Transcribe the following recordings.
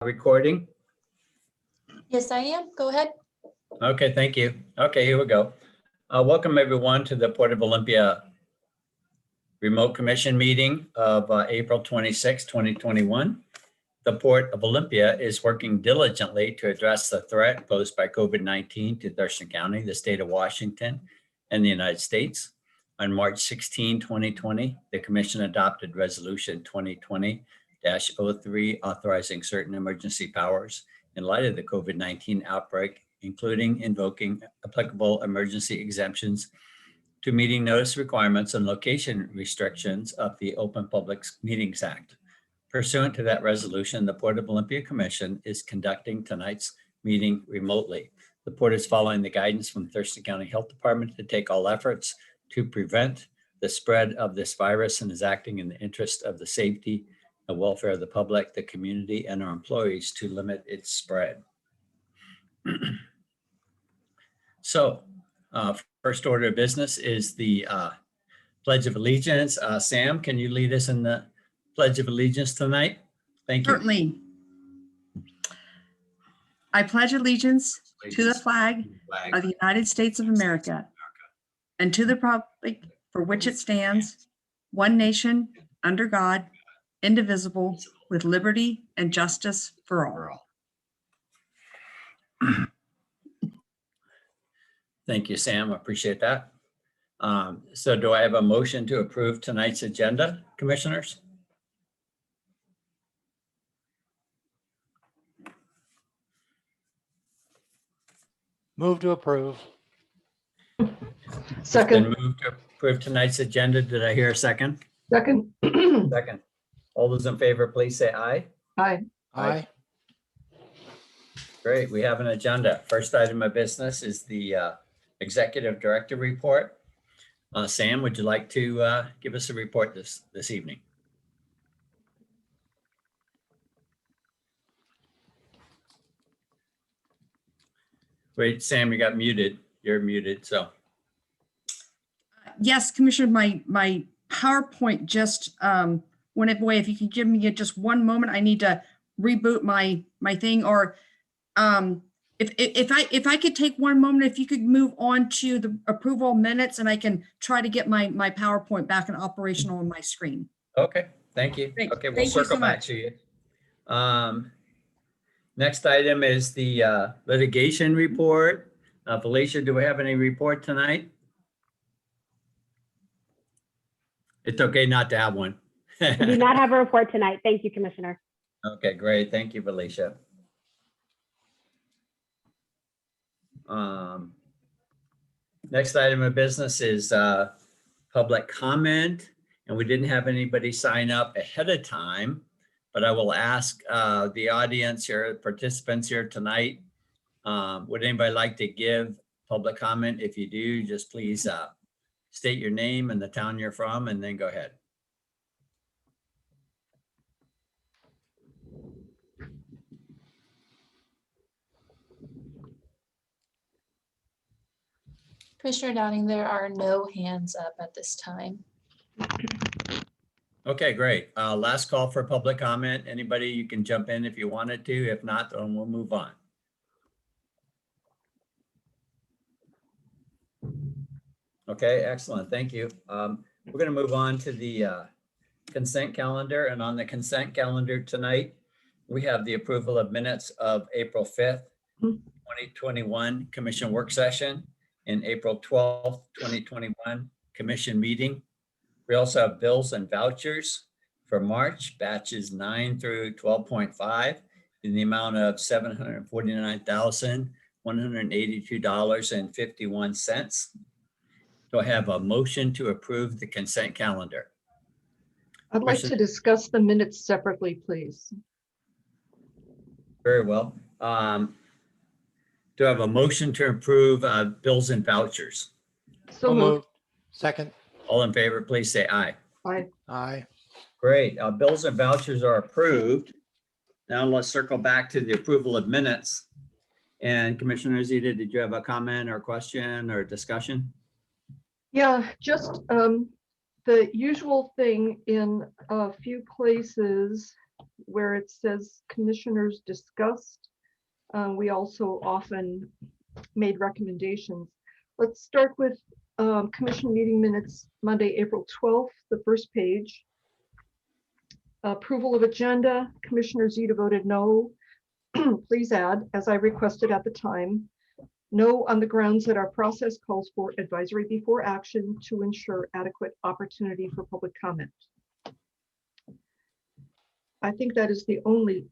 Recording? Yes, I am. Go ahead. Okay, thank you. Okay, here we go. Welcome everyone to the Port of Olympia Remote Commission meeting of April 26, 2021. The Port of Olympia is working diligently to address the threat posed by COVID-19 to Thurston County, the state of Washington, and the United States. On March 16, 2020, the Commission adopted Resolution 2020-03 authorizing certain emergency powers in light of the COVID-19 outbreak, including invoking applicable emergency exemptions to meeting notice requirements and location restrictions of the Open Public Meetings Act. Pursuant to that resolution, the Port of Olympia Commission is conducting tonight's meeting remotely. The Port is following the guidance from Thurston County Health Department to take all efforts to prevent the spread of this virus and is acting in the interest of the safety and welfare of the public, the community, and our employees to limit its spread. So, first order of business is the Pledge of Allegiance. Sam, can you lead us in the Pledge of Allegiance tonight? Thank you. Certainly. I pledge allegiance to the flag of the United States of America and to the republic for which it stands, one nation, under God, indivisible, with liberty and justice for all. Thank you, Sam. I appreciate that. So do I have a motion to approve tonight's agenda, commissioners? Move to approve. Second. Second. Move to approve tonight's agenda. Did I hear a second? Second. Second. All those in favor, please say aye. Aye. Aye. Great, we have an agenda. First item of business is the Executive Director report. Sam, would you like to give us a report this evening? Wait, Sam, you got muted. You're muted, so. Yes, Commissioner, my PowerPoint just went away. If you could give me just one moment, I need to reboot my thing, or if I could take one moment, if you could move on to the approval minutes, and I can try to get my PowerPoint back and operational on my screen. Okay, thank you. Great. Okay, we'll Thank you circle so back much. to you. Next item is the litigation report. Felicia, do we have any report tonight? It's okay not to have one. We do not have a report tonight. Thank you, Commissioner. Okay, great. Thank you, Felicia. Next item of business is public comment, and we didn't have anybody sign up ahead of time, but I will ask the audience here, participants here tonight, would anybody like to give public comment? If you do, just please state your name and the town you're from, and then go ahead. Commissioner Downing, there are no hands up at this time. Okay, great. Last call for public comment. Anybody, you can jump in if you wanted to. If not, then we'll move on. Okay, excellent. Thank you. We're going to move on to the consent calendar. And on the consent calendar tonight, we have the approval of minutes of April 5th, 2021 Commission work session and April 12th, 2021 Commission meeting. We also have bills and vouchers for March, batches 9 through 12.5 in the amount of $749,182.51. Do I have a motion to approve the consent calendar? I'd like to discuss the minutes separately, please. Very well. Do I have a motion to approve bills and vouchers? So moved. Second. All in favor, please say aye. Aye. Aye. Great. Bills and vouchers are approved. Now let's circle back to the approval of minutes. And Commissioner Zita, did you have a comment or question or discussion? Yeah, just the usual thing in a few places where it says commissioners discussed. We also often made recommendations. Let's start with commission meeting minutes, Monday, April 12th, the first page. Approval of agenda, Commissioner Zeta voted no. Please add, as I requested at the time, no on the grounds that our process calls for advisory before action to ensure adequate opportunity for public comment. I think that is the only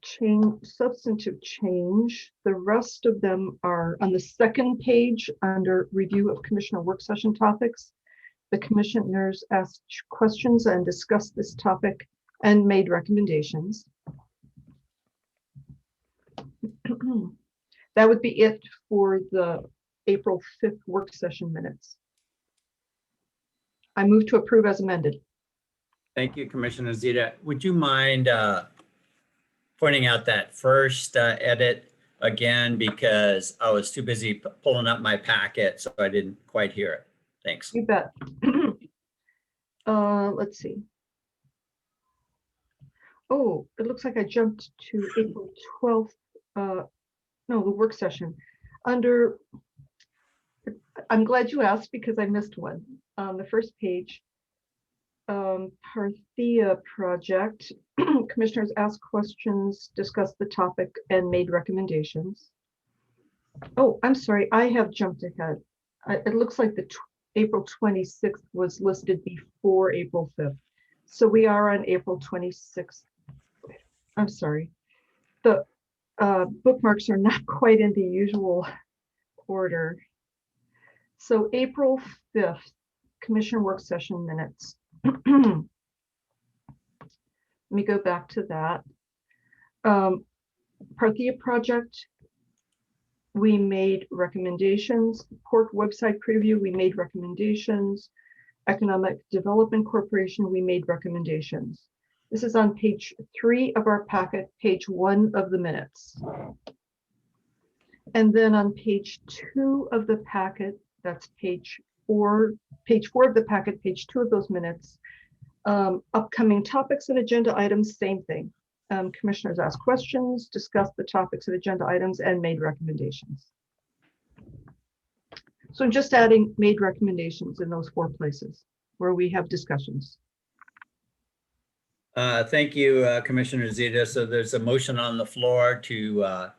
substantive change. The rest of them are on the second page under review of commissioner work session topics. The commissioners asked questions and discussed this topic and made recommendations. That would be it for the April 5th work session minutes. I move to approve as amended. Thank you, Commissioner Zeta. Would you mind pointing out that first edit again, because I was too busy pulling up my packet, so I didn't quite hear it. Thanks. You bet. Let's see. Oh, it looks like I jumped to April 12th. No, the work session. Under, I'm glad you asked because I missed one. On the first page, Parthia project, commissioners asked questions, discussed the topic, and made recommendations. Oh, I'm sorry, I have jumped ahead. It looks like the April 26th was listed before April 5th. So we are on April 26th. I'm sorry. The bookmarks are not quite in the usual order. So April 5th, commission work session minutes. Let me go back to that. Parthia project, we made recommendations. Port website preview, we made recommendations. Economic Development Corporation, we made recommendations. This is on page 3 of our packet, page 1 of the minutes. And then on page 2 of the packet, that's page 4 of the packet, page 2 of those minutes. Upcoming topics and agenda items, same thing. Commissioners asked questions, discussed the topics and agenda items, and made recommendations. So I'm just adding made recommendations in those 4 places where we have discussions. Thank you, Commissioner Zeta. So there's a motion on the floor to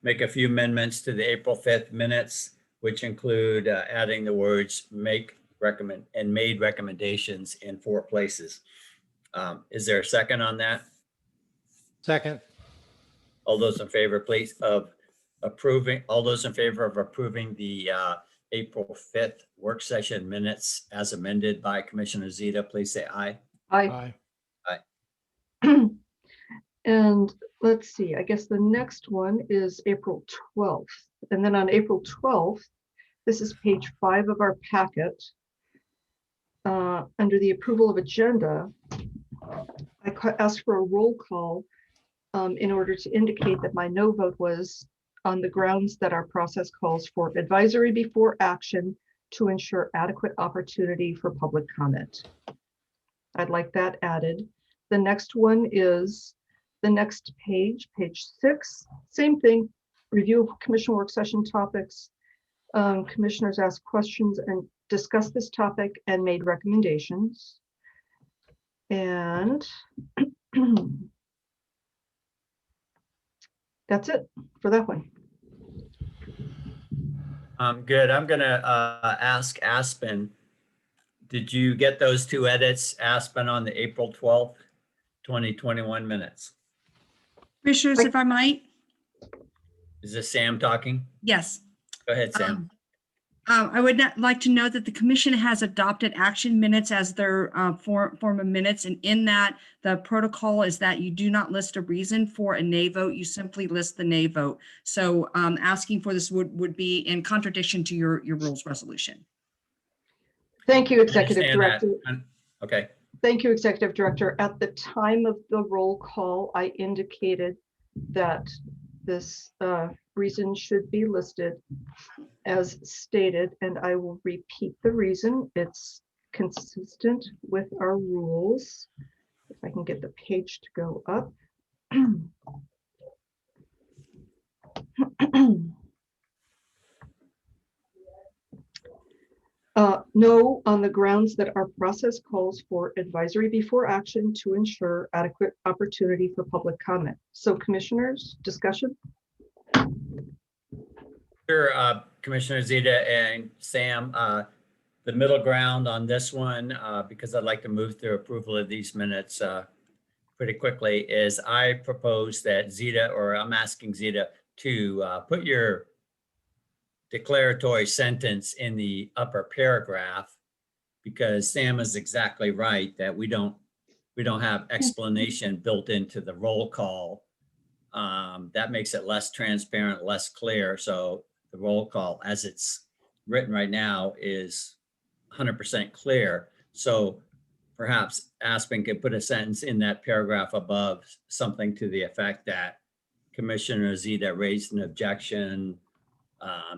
make a few amendments to the April 5th minutes, which include adding the words make, recommend, and made recommendations in 4 places. Is there a second on that? Second. All those in favor, please, of approving, all those in favor of approving the April 5th work session minutes as amended by Commissioner Zeta, please say aye. Aye. And let's see, I guess the next one is April 12th. And then on April 12th, this is page 5 of our packet. Under the approval of agenda, I asked for a roll call in order to indicate that my no vote was on the grounds that our process calls for advisory before action to ensure adequate opportunity for public comment. I'd like that added. The next one is the next page, page 6, same thing, review of commission work session topics. Commissioners asked questions and discussed this topic and made recommendations. And that's it for that one. Good. I'm going to ask Aspen, did you get those 2 edits, Aspen, on the April 12th, 2021 minutes? Commissioners, if I might? Is this Sam talking? Yes. Go ahead, Sam. I would like to note that the commission has adopted action minutes as their form of minutes. And in that, the protocol is that you do not list a reason for a nay vote. You simply list the nay vote. So asking for this would be in contradiction to your rules resolution. Thank you, Executive Director. Okay. Thank you, Executive Director. At the time of the roll call, I indicated that this reason should be listed as stated, and I will repeat the reason. It's consistent with our rules. If I can get the page to go up. No, on the grounds that our process calls for advisory before action to ensure adequate opportunity for public comment. So commissioners, discussion? Sure, Commissioner Zeta and Sam, the middle ground on this one, because I'd like to move through approval of these minutes pretty quickly, is I propose that Zeta, or I'm asking Zeta to put your declaratory sentence in the upper paragraph, because Sam is exactly right that we don't have explanation built into the roll call. That makes it less transparent, less clear. So the roll call as it's written right now is 100% clear. So perhaps Aspen could put a sentence in that paragraph above, something to the effect that Commissioner Zeta raised an objection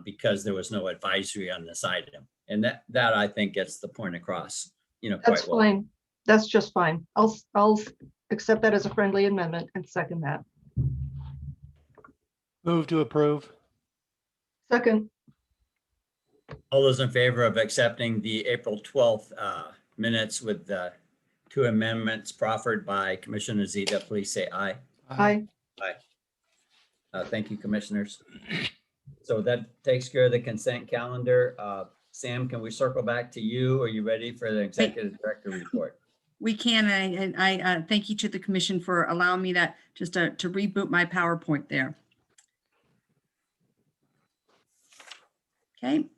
because there was no advisory on this item. And that I think gets the point across, That's quite well. fine. That's just fine. I'll accept that as a friendly amendment and second that. Move to approve. Second, All those in favor of accepting the April 12th minutes with the 2 amendments proffered by Commissioner Zeta, please say aye. aye. Thank you, commissioners. So that takes care of the consent calendar. Sam, can we circle back to you? Are you ready for the executive director report? We can, and I thank you to the commission for allowing me that, just to reboot my PowerPoint there. Okay. You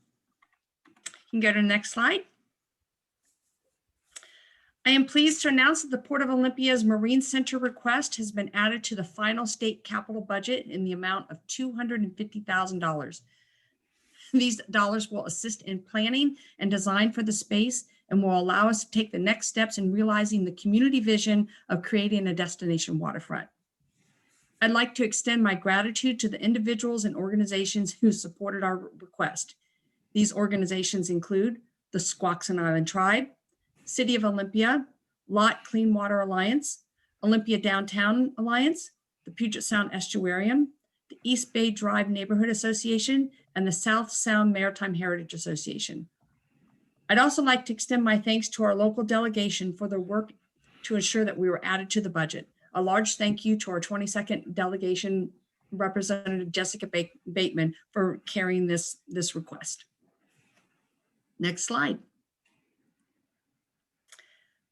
can go to the next slide. I am pleased to announce that the Port of Olympia's Marine Center request has been added to the final state capital budget in the amount of $250,000. These dollars will assist in planning and design for the space and will allow us to take the next steps in realizing the community vision of creating a destination waterfront. I'd like to extend my gratitude to the individuals and organizations who supported our request. These organizations include the Squaxin Island Tribe, City of Olympia, Lot Clean Water Alliance, Olympia Downtown Alliance, the Puget Sound Estuarium, the East Bay Drive Neighborhood Association, and the South Sound Maritime Heritage Association. I'd also like to extend my thanks to our local delegation for their work to ensure that we were added to the budget. A large thank you to our 22nd delegation, Representative Jessica Bateman, for carrying this request. Next slide.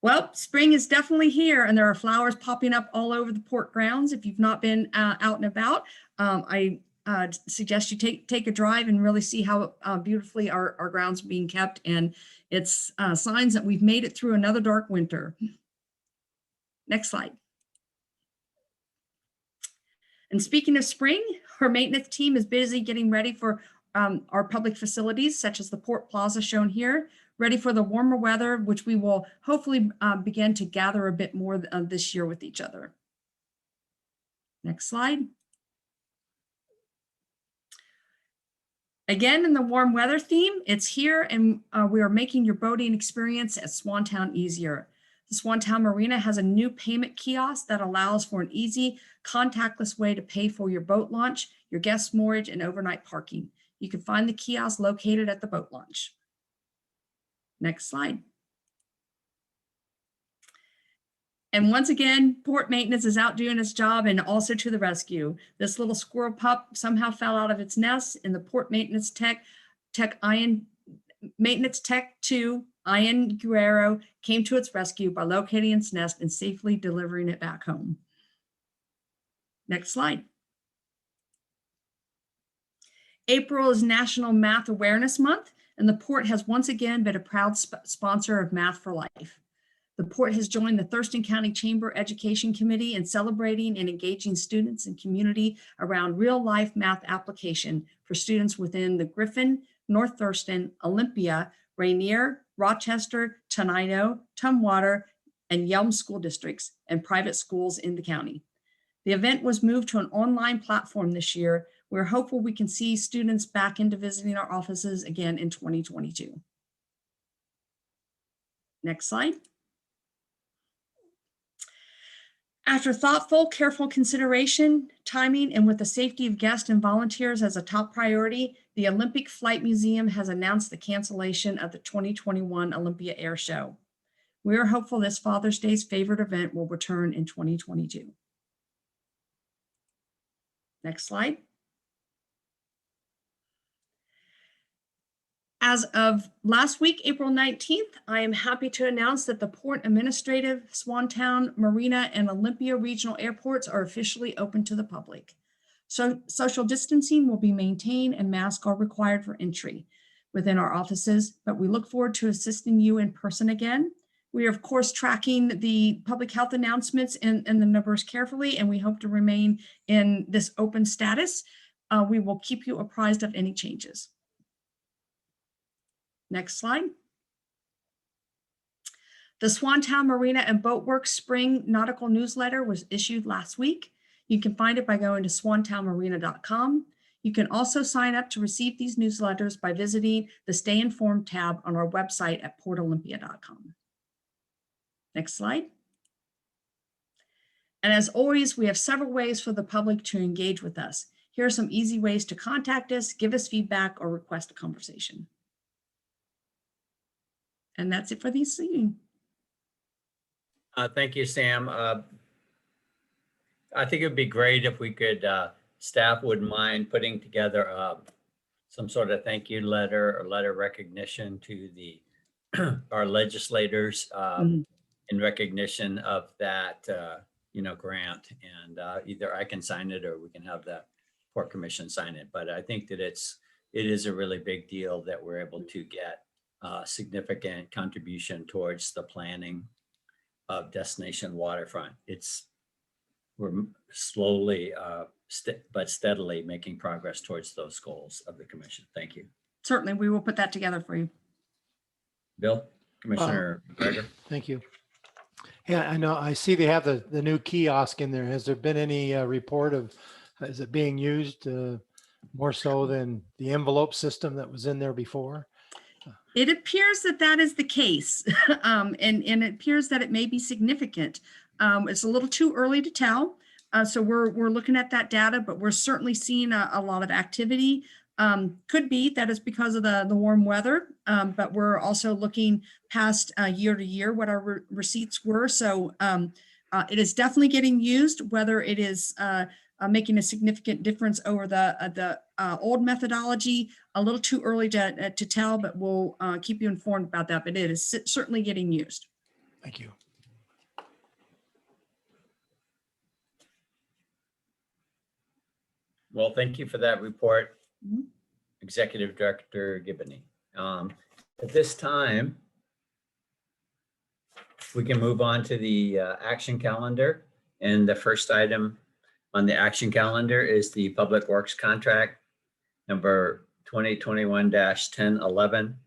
Well, spring is definitely here, and there are flowers popping up all over the port grounds. If you've not been out and about, I suggest you take a drive and really see how beautifully our grounds are being kept. And it's signs that we've made it through another dark winter. Next slide. And speaking of spring, our maintenance team is busy getting ready for our public facilities, such as the Port Plaza shown here, ready for the warmer weather, which we will hopefully begin to gather a bit more this year with each other. Next slide. Again, in the warm weather theme, it's here, and we are making your boating experience at Swantown easier. The Swantown Marina has a new payment kiosk that allows for an easy, contactless way to pay for your boat launch, your guest moorage, and overnight parking. You can find the kiosk located at the boat launch. Next slide. And once again, port maintenance is out doing its job and also to the rescue. This little squirrel pup somehow fell out of its nest, and the port maintenance tech 2, Ian Guerrero, came to its rescue by locating its nest and safely delivering it back home. Next slide. April is National Math Awareness Month, and the port has once again been a proud sponsor of Math for Life. The port has joined the Thurston County Chamber Education Committee in celebrating and engaging students and community around real-life math application for students within the Griffin, North Thurston, Olympia, Rainier, Rochester, Tenino, Tumwater, and Yelm school districts and private schools in the county. The event was moved to an online platform this year. We're hopeful we can see students back into visiting our offices again in 2022. Next slide. After thoughtful, careful consideration, timing, and with the safety of guests and volunteers as a top priority, the Olympic Flight Museum has announced the cancellation of the 2021 Olympia Air Show. We are hopeful this Father's Day's favorite event will return in 2022. Next slide. As of last week, April 19th, I am happy to announce that the Port Administrative, Swantown, Marina, and Olympia regional airports are officially open to the public. So social distancing will be maintained and masks are required for entry within our offices, but we look forward to assisting you in person again. We are, of course, tracking the public health announcements and the numbers carefully, and we hope to remain in this open status. We will keep you apprised of any changes. Next slide. The Swantown Marina and Boatworks Spring Nautical Newsletter was issued last week. You can find it by going to swantownmarina.com. You can also sign up to receive these newsletters by visiting the Stay Informed tab on our website at portolympia.com. Next slide. And as always, we have several ways for the public to engage with us. Here are some easy ways to contact us, give us feedback, or request a conversation. And that's it for this evening. Thank you, Sam. I think it'd be great if we could, staff wouldn't mind putting together some sort of thank you letter or letter recognition to the our legislators in recognition of that grant. And either I can sign it or we can have the Port Commission sign it. But I think that it is a really big deal that we're able to get significant contribution towards the planning of destination waterfront. We're slowly but steadily making progress towards those goals of the commission. Thank you. Certainly, we will put that together for you. Bill, Commissioner McGregor. Thank you. Yeah, I know. I see they have the new kiosk in there. Has there been any report of, is it being used more so than the envelope system that was in there before? It appears that that is the case, and it appears that it may be significant. It's a little too early to tell, so we're looking at that data, but we're certainly seeing a lot of activity. Could be that it's because of the warm weather, but we're also looking past year to year what our receipts were. So it is definitely getting used. Whether it is making a significant difference over the old methodology, a little too early to tell, but we'll keep you informed about that. But it is certainly getting used. Thank you. Well, thank you for that report, Mhm. Executive Director Gibney. At this time, we can move on to the action calendar. And the first item on the action calendar is the Public Works Contract number 2021-1011,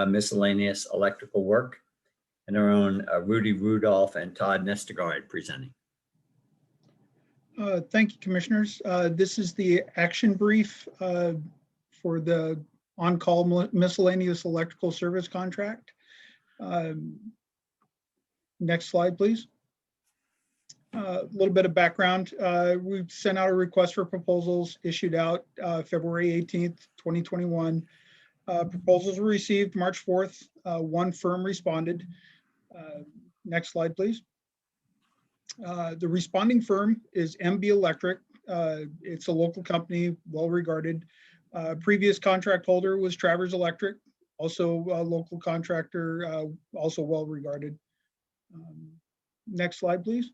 miscellaneous electrical work, and our own Rudy Rudolph and Todd Nestergaard presenting. Thank you, Commissioners. This is the action brief for the on-call miscellaneous electrical service contract. Next slide, please. A little bit of background. We've sent out a request for proposals issued out February 18th, 2021. Proposals were received March 4th. One firm responded. Next slide, please. The responding firm is MB Electric. It's a local company, well-regarded. Previous contract holder was Travers Electric, also a local contractor, also well-regarded. Next slide, please.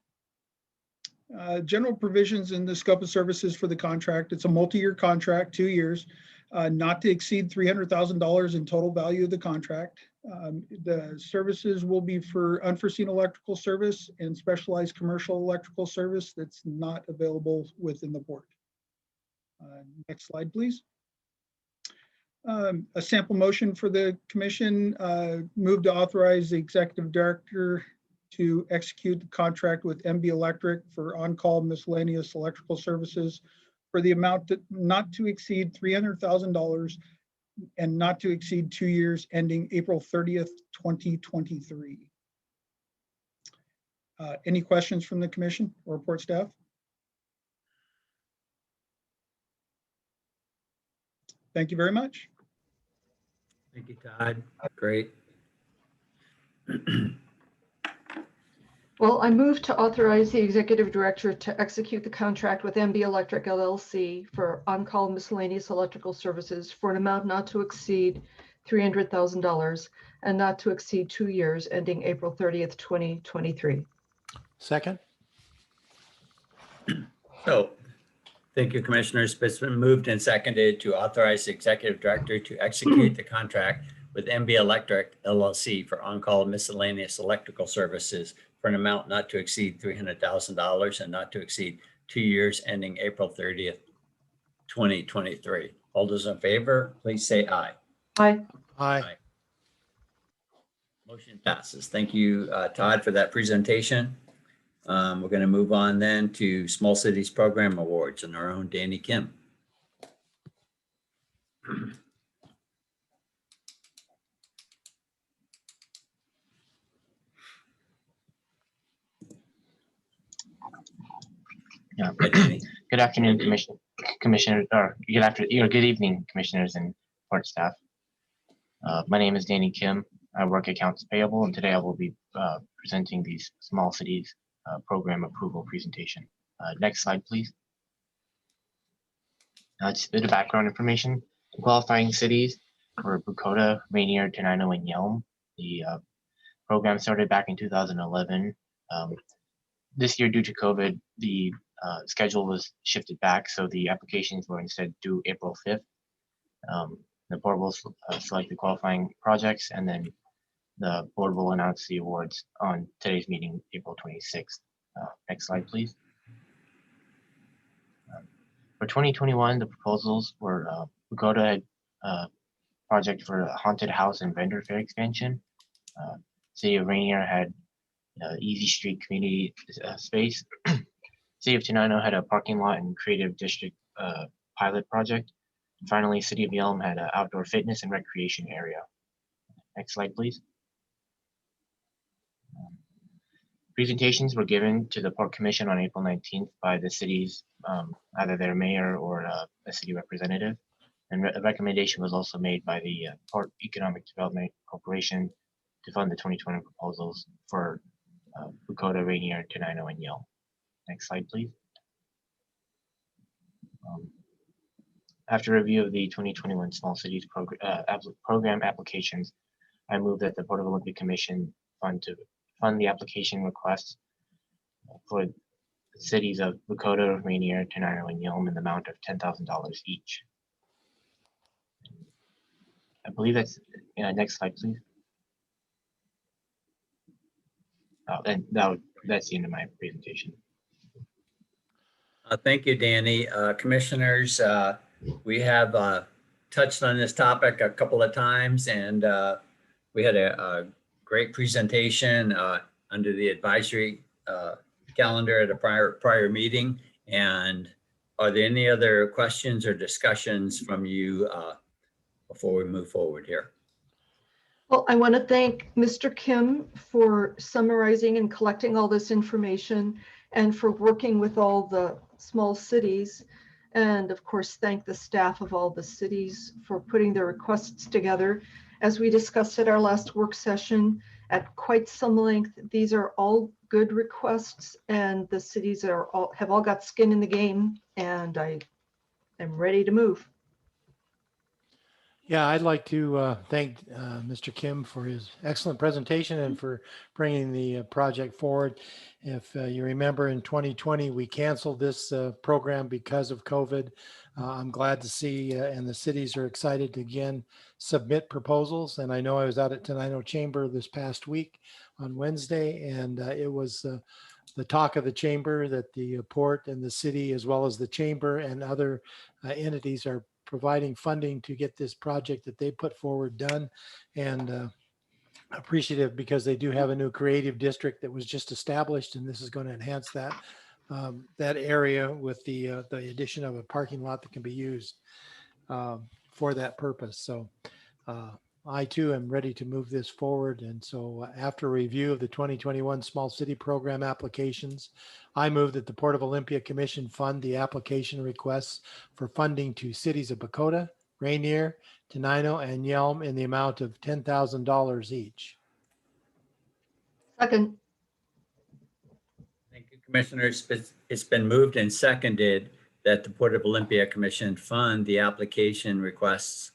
General provisions in the scope of services for the contract. It's a multi-year contract, 2 years, not to exceed $300,000 in total value of the contract. The services will be for unforeseen electrical service and specialized commercial electrical service that's not available within the port. Next slide, please. A sample motion for the commission. Move to authorize the executive director to execute the contract with MB Electric for on-call miscellaneous electrical services for the amount that not to exceed $300,000 and not to exceed 2 years ending April 30th, 2023. Any questions from the commission or report staff? Thank you very much. Thank you, Todd. Great. Well, I move to authorize the executive director to execute the contract with MB Electric LLC for on-call miscellaneous electrical services for an amount not to exceed $300,000 and not to exceed 2 years ending April 30th, 2023. Second? So, thank you, Commissioners. It's been moved and seconded to authorize the executive director to execute the contract with MB Electric LLC for on-call miscellaneous electrical services for an amount not to exceed $300,000 and not to exceed 2 years ending April 30th, 2023. All those in favor, please say aye. Aye. Aye. Motion passes. Thank you, Todd, for that presentation. We're going to move on then to Small Cities Program Awards and our own Danny Kim. Yeah. Hi, Danny. Good afternoon, Commissioner, or good evening, Commissioners and Board staff. My name is Danny Kim. I work accounts payable, and today I will be presenting the Small Cities Program Approval presentation. Next slide, please. Just a bit of background information. Qualifying cities were Bucota, Rainier, Tenino, and Yelm. The program started back in 2011. This year, due to COVID, the schedule was shifted back, so the applications were instead due April 5th. The board will select the qualifying projects, and then the board will announce the awards on today's meeting, April 26th. Next slide, please. For 2021, the proposals were Bucota had project for a haunted house and vendor fair expansion. City of Rainier had Easy Street community space. City of Tenino had a parking lot and creative district pilot project. And finally, City of Yelm had an outdoor fitness and recreation area. Next slide, please. Presentations were given to the Port Commission on April 19th by the city's, either their mayor or a city representative. And a recommendation was also made by the Port Economic Development Corporation to fund the 2020 proposals for Bucota, Rainier, Tenino, and Yelm. Next slide, please. After review of the 2021 Small Cities Program applications, I move that the Board of Olympic Commission fund the application requests for the cities of Bucota, Rainier, Tenino, and Yelm in the amount of $10,000 each. I believe that's next slide, please. And that's the end of my presentation. Thank you, Danny. Commissioners, we have touched on this topic a couple of times, and we had a great presentation under the advisory calendar at a prior meeting. And are there any other questions or discussions from you before we move forward here? Well, I want to thank Mr. Kim for summarizing and collecting all this information and for working with all the small cities. And of course, thank the staff of all the cities for putting their requests together. As we discussed at our last work session at quite some length, these are all good requests, and the cities have all got skin in the game, and I am ready to move. Yeah, I'd like to thank Mr. Kim for his excellent presentation and for bringing the project forward. If you remember, in 2020, we canceled this program because of COVID. I'm glad to see, and the cities are excited to again submit proposals. And I know I was out at Tenino Chamber this past week on Wednesday, and it was the talk of the chamber that the port and the city, as well as the chamber and other entities, are providing funding to get this project that they put forward done, and appreciative because they do have a new creative district that was just established, and this is going to enhance that that area with the addition of a parking lot that can be used for that purpose. So I too am ready to move this forward. And so after review of the 2021 Small City Program applications, I move that the Port of Olympia Commission fund the application requests for funding to cities of Bakota, Rainier, Tenino, and Yelm in the amount of $10,000 each. Second, Thank you, Commissioners. It's been moved and seconded that the Port of Olympia Commission fund the application requests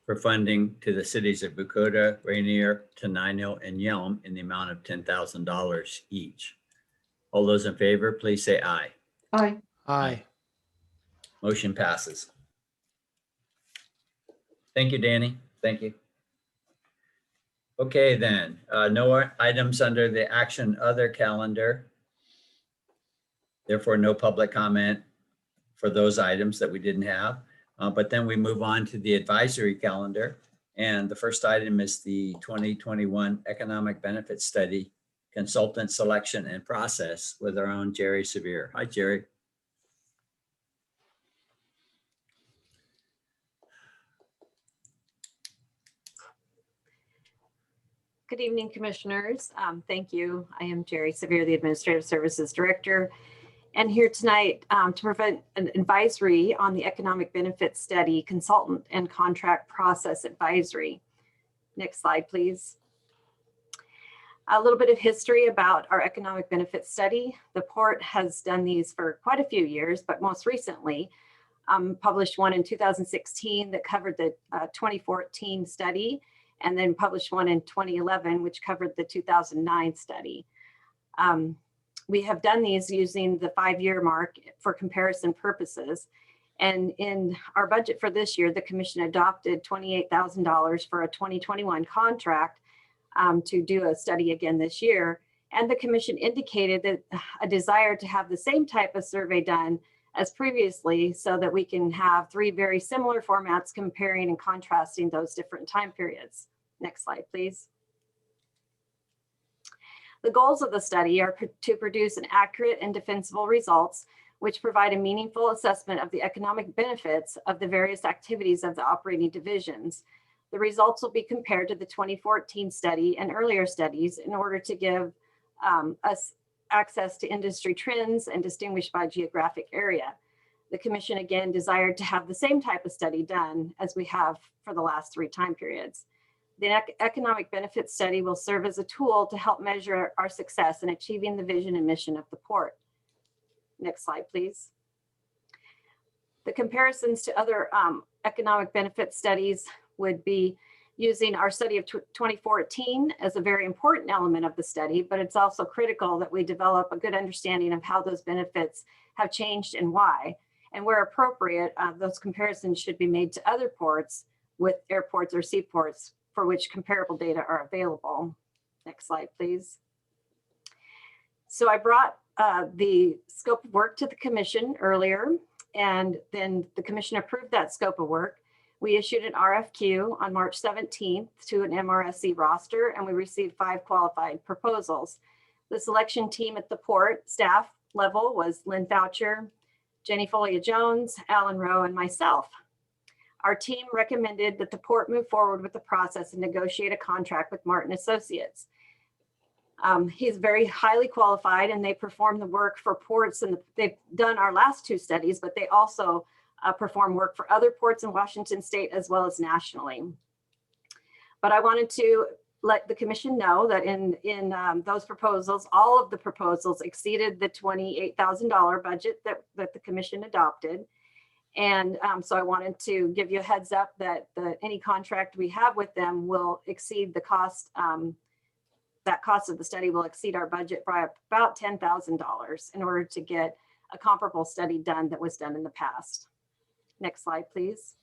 for funding to the cities of Bucota, Rainier, Tenino, and Yelm in the amount of $10,000 each. All those in favor, please say aye. aye. Aye. Motion passes. Thank you, Danny. Thank you. Okay, then, no items under the action other calendar. Therefore, no public comment for those items that we didn't have. But then we move on to the advisory calendar. And the first item is the 2021 Economic Benefit Study Consultant Selection and Process with our own Jerry Severe. Hi, Jerry. Good evening, Commissioners. Thank you. I am Jerry Severe, the Administrative Services Director, and here tonight to provide an advisory on the Economic Benefit Study Consultant and Contract Process Advisory. Next slide, please. A little bit of history about our Economic Benefit Study. The Port has done these for quite a few years, but most recently published one in 2016 that covered the 2014 study, and then published one in 2011, which covered the 2009 study. We have done these using the 5-year mark for comparison purposes. And in our budget for this year, the Commission adopted $28,000 for a 2021 contract to do a study again this year. And the Commission indicated that a desire to have the same type of survey done as previously so that we can have 3 very similar formats comparing and contrasting those different time periods. Next slide, please. The goals of the study are to produce an accurate and defensible results which provide a meaningful assessment of the economic benefits of the various activities of the operating divisions. The results will be compared to the 2014 study and earlier studies in order to give us access to industry trends and distinguished by geographic area. The Commission again desired to have the same type of study done as we have for the last 3 time periods. The Economic Benefit Study will serve as a tool to help measure our success in achieving the vision and mission of the Port. Next slide, please. The comparisons to other economic benefit studies would be using our study of 2014 as a very important element of the study, but it's also critical that we develop a good understanding of how those benefits have changed and why. And where appropriate, those comparisons should be made to other ports with airports or seaports for which comparable data are available. Next slide, please. So I brought the scope of work to the Commission earlier, and then the Commission approved that scope of work. We issued an RFQ on March 17th to an MRSC roster, and we received 5 qualified proposals. The selection team at the Port staff level was Lynn Foucher, Jenny Folia-Jones, Alan Rowe, and myself. Our team recommended that the Port move forward with the process and negotiate a contract with Martin Associates. He's very highly qualified, and they perform the work for ports, and they've done our last 2 studies, but they also perform work for other ports in Washington State as well as nationally. But I wanted to let the Commission know that in those proposals, all of the proposals exceeded the $28,000 budget that the Commission adopted. And so I wanted to give you a heads up that any contract we have with them will exceed the cost. That cost of the study will exceed our budget by about $10,000 in order to get a comparable study done that was done in the past. Next slide, please.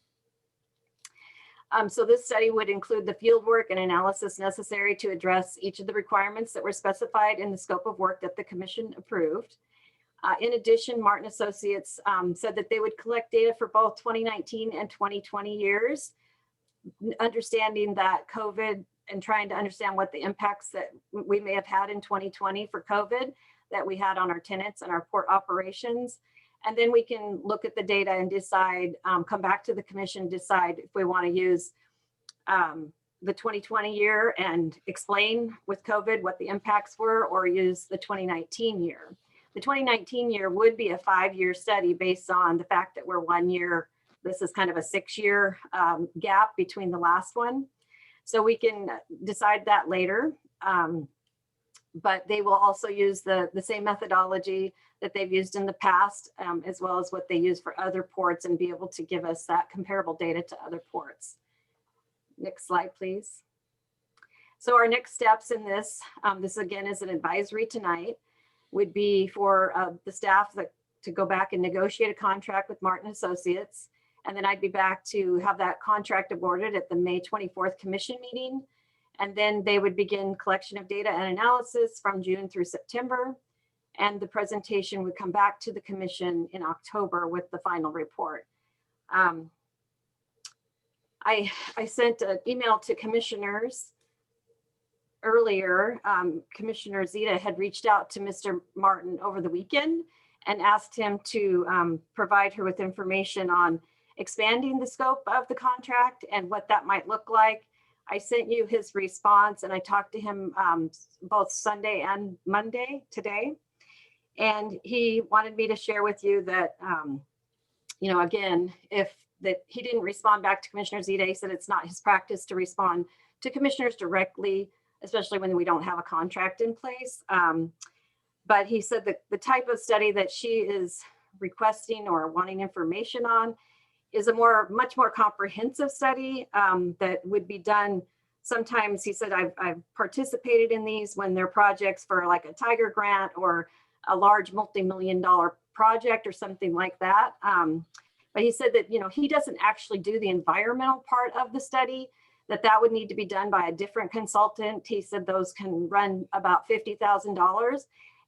So this study would include the field work and analysis necessary to address each of the requirements that were specified in the scope of work that the Commission approved. In addition, Martin Associates said that they would collect data for both 2019 and 2020 years, understanding that COVID and trying to understand what the impacts that we may have had in 2020 for COVID that we had on our tenants and our port operations. And then we can look at the data and decide, come back to the Commission, decide if we want to use the 2020 year and explain with COVID what the impacts were, or use the 2019 year. The 2019 year would be a 5-year study based on the fact that we're 1 year. This is kind of a 6-year gap between the last one. So we can decide that later. But they will also use the same methodology that they've used in the past, as well as what they use for other ports, and be able to give us that comparable data to other ports. Next slide, please. So our next steps in this, this again is an advisory tonight, would be for the staff to go back and negotiate a contract with Martin Associates. And then I'd be back to have that contract awarded at the May 24th commission meeting. And then they would begin collection of data and analysis from June through September. And the presentation would come back to the commission in October with the final report. I sent an email to commissioners earlier. Commissioner Zita had reached out to Mr. Martin over the weekend and asked him to provide her with information on expanding the scope of the contract and what that might look like. I sent you his response, and I talked to him both Sunday and Monday today. And he wanted me to share with you that, you know, again, that he didn't respond back to Commissioner Zita. He said it's not his practice to respond to commissioners directly, especially when we don't have a contract in place. But he said that the type of study that she is requesting or wanting information on is a much more comprehensive study that would be done. Sometimes he said, I've participated in these when they're projects for like a Tiger grant or a large multi-million-dollar project or something like that. But he said that, you know, he doesn't actually do the environmental part of the study, that would need to be done by a different consultant. He said those can run about $50,000.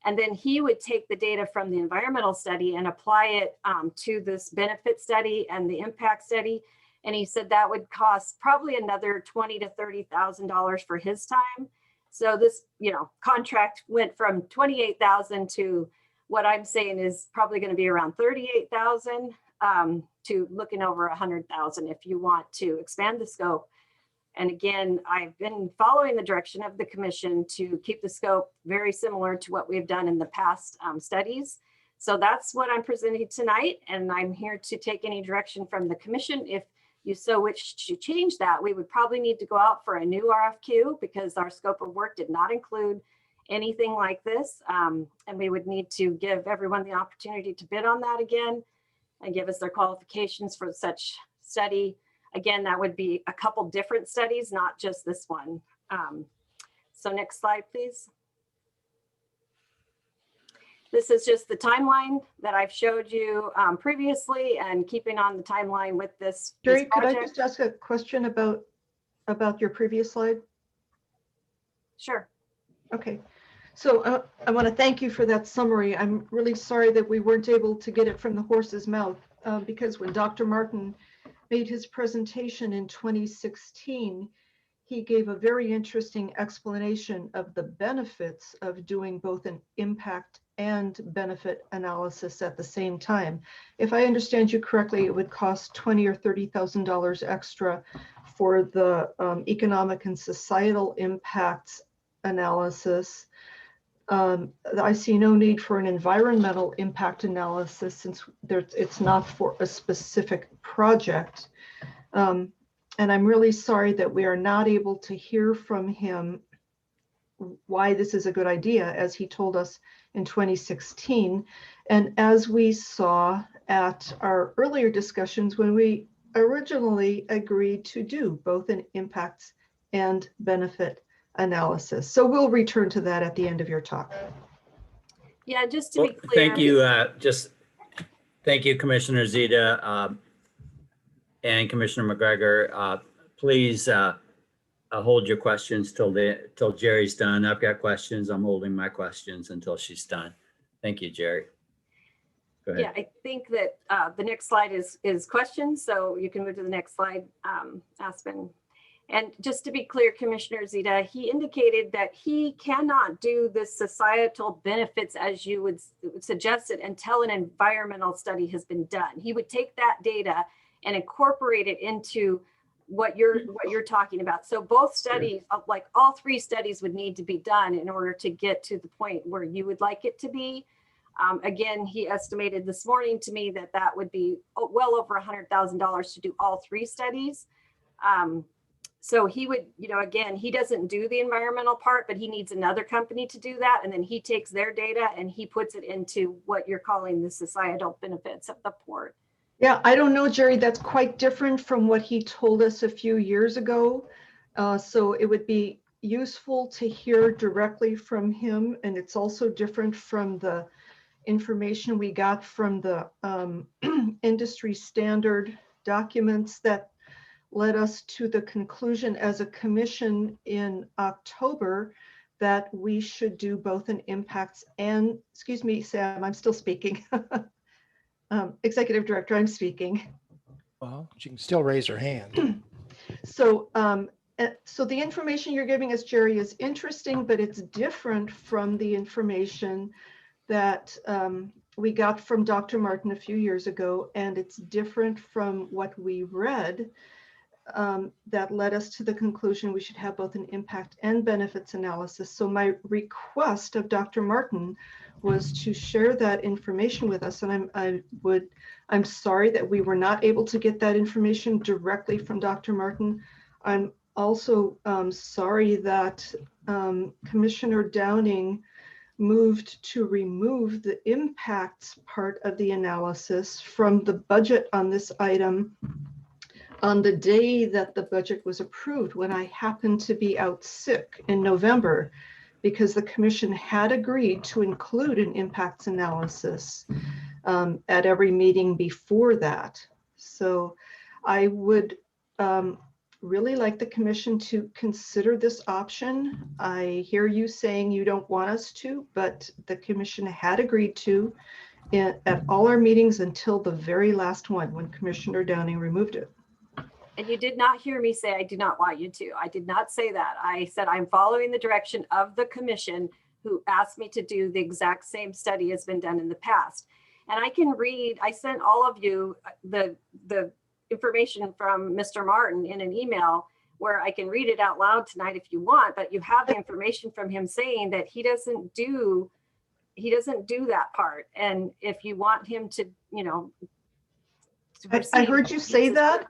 And then he would take the data from the environmental study and apply it to this benefit study and the impact study. And he said that would cost probably another $20,000 to $30,000 for his time. So this, you know, contract went from $28,000 to what I'm saying is probably going to be around $38,000 to looking over $100,000 if you want to expand the scope. And again, I've been following the direction of the commission to keep the scope very similar to what we've done in the past studies. So that's what I'm presenting tonight. And I'm here to take any direction from the commission. If you so wish to change that, we would probably need to go out for a new RFQ because our scope of work did not include anything like this. And we would need to give everyone the opportunity to bid on that again and give us their qualifications for such study. Again, that would be a couple different studies, not just this one. So next slide, please. This is just the timeline that I've showed you previously, and keeping on the timeline with this. Jerry, could I just ask a question about your previous slide? Sure. Okay. So I want to thank you for that summary. I'm really sorry that we weren't able to get it from the horse's mouth because when Dr. Martin made his presentation in 2016, he gave a very interesting explanation of the benefits of doing both an impact and benefit analysis at the same time. If I understand you correctly, it would cost $20,000 or $30,000 extra for the economic and societal impacts analysis. I see no need for an environmental impact analysis since it's not for a specific project. And I'm really sorry that we are not able to hear from him why this is a good idea, as he told us in 2016. And as we saw at our earlier discussions when we originally agreed to do both an impacts and benefit analysis. So we'll return to that at the end of your talk. Yeah, just to be clear. Thank you. Thank you, Commissioner Zita and Commissioner McGregor. Please hold your questions till Jerry's done. I've got questions. I'm holding my questions until she's done. Thank you, Jerry. Go ahead. Yeah, I think that the next slide is questions. So you can move to the next slide, Aspen. And just to be clear, Commissioner Zita, he indicated that he cannot do the societal benefits as you would suggest it until an environmental study has been done. He would take that data and incorporate it into what you're talking about. So both studies, like all three studies would need to be done in order to get to the point where you would like it to be. Again, he estimated this morning to me that that would be well over $100,000 to do all three studies. So he would, again, he doesn't do the environmental part, but he needs another company to do that. And then he takes their data and he puts it into what you're calling the societal benefits of the port. Yeah, I don't know, Jerry, that's quite different from what he told us a few years ago. So it would be useful to hear directly from him. And it's also different from the information we got from the industry standard documents that led us to the conclusion as a commission in October that we should do both an impacts and, excuse me, Sam, I'm still speaking. Executive Director, I'm speaking. Well, she can still raise her hand. So, so the information you're giving us, Jerry, is interesting, but it's different from the information that we got from Dr. Martin a few years ago, and it's different from what we read that led us to the conclusion we should have both an impact and benefits analysis. So my request of Dr. Martin was to share that information with us, and I'm sorry that we were not able to get that information directly from Dr. Martin. I'm also sorry that Commissioner Downing moved to remove the impacts part of the analysis from the budget on this item on the day that the budget was approved, when I happened to be out sick in November, because the commission had agreed to include an impacts analysis at every meeting before that. So I would really like the commission to consider this option. I hear you saying you don't want us to, but the commission had agreed to at all our meetings until the very last one when Commissioner Downing removed it. And you did not hear me say, I do not want you to. I did not say that. I said, I'm following the direction of the commission who asked me to do the exact same study as been done in the past. And I can read, I sent all of you the information from Mr. Martin in an email where I can read it out loud tonight if you want, but you have the information from him saying that he doesn't do that part. And if you want him to, I heard you say that.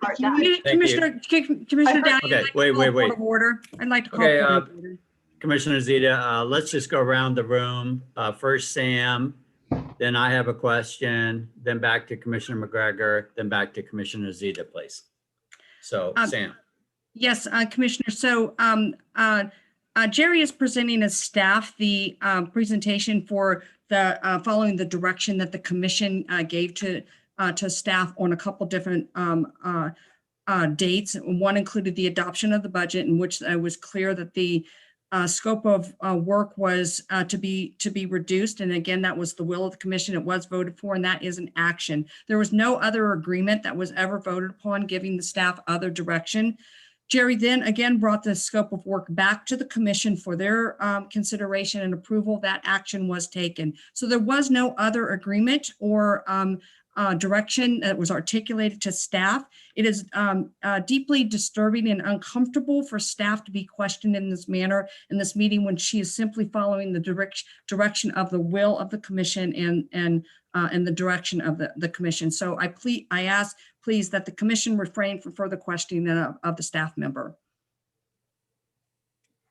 Commissioner Downing. Okay, I'd like to call wait. point of order. I'd like to call Okay, point of order. Commissioner Zeta, let's just go around the room. First Sam, then I have a question, then back to Commissioner McGregor, then back to Commissioner Zeta, please. So Sam. Yes, Commissioner. So Jerry is presenting as staff the presentation for the following the direction that the commission gave to staff on a couple different dates. One included the adoption of the budget, in which it was clear that the scope of work was to be reduced. And again, that was the will of the commission. It was voted for, and that is an action. There was no other agreement that was ever voted upon giving the staff other direction. Jerry then again brought the scope of work back to the commission for their consideration and approval. That action was taken. So there was no other agreement or direction that was articulated to staff. It is deeply disturbing and uncomfortable for staff to be questioned in this manner in this meeting when she is simply following the direction of the will of the commission and the direction of the commission. So I ask please that the commission refrain from further questioning of the staff member.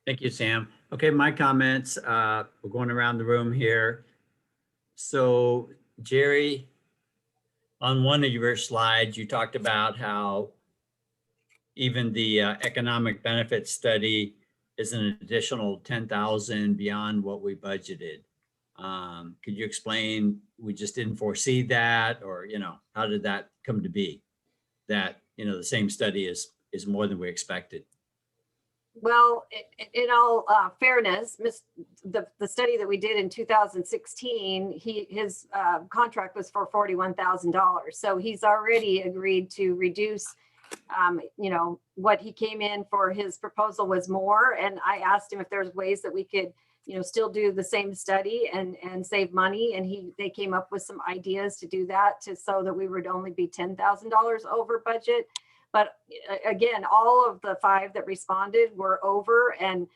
Thank you, Sam. Okay, my comments, we're going around the room here. So Jerry, on one of your slides, you talked about how even the economic benefit study is an additional 10,000 beyond what we budgeted. Could you explain, we just didn't foresee that, or, how did that come to be? That, the same study is more than we expected. Well, in all fairness, the study that we did in 2016, his contract was for $41,000. So he's already agreed to reduce, what he came in for. His proposal was more. And I asked him if there's ways that we could, still do the same study and save money. And they came up with some ideas to do that so that we would only be $10,000 over budget. But again, all of the 5 that responded were over, and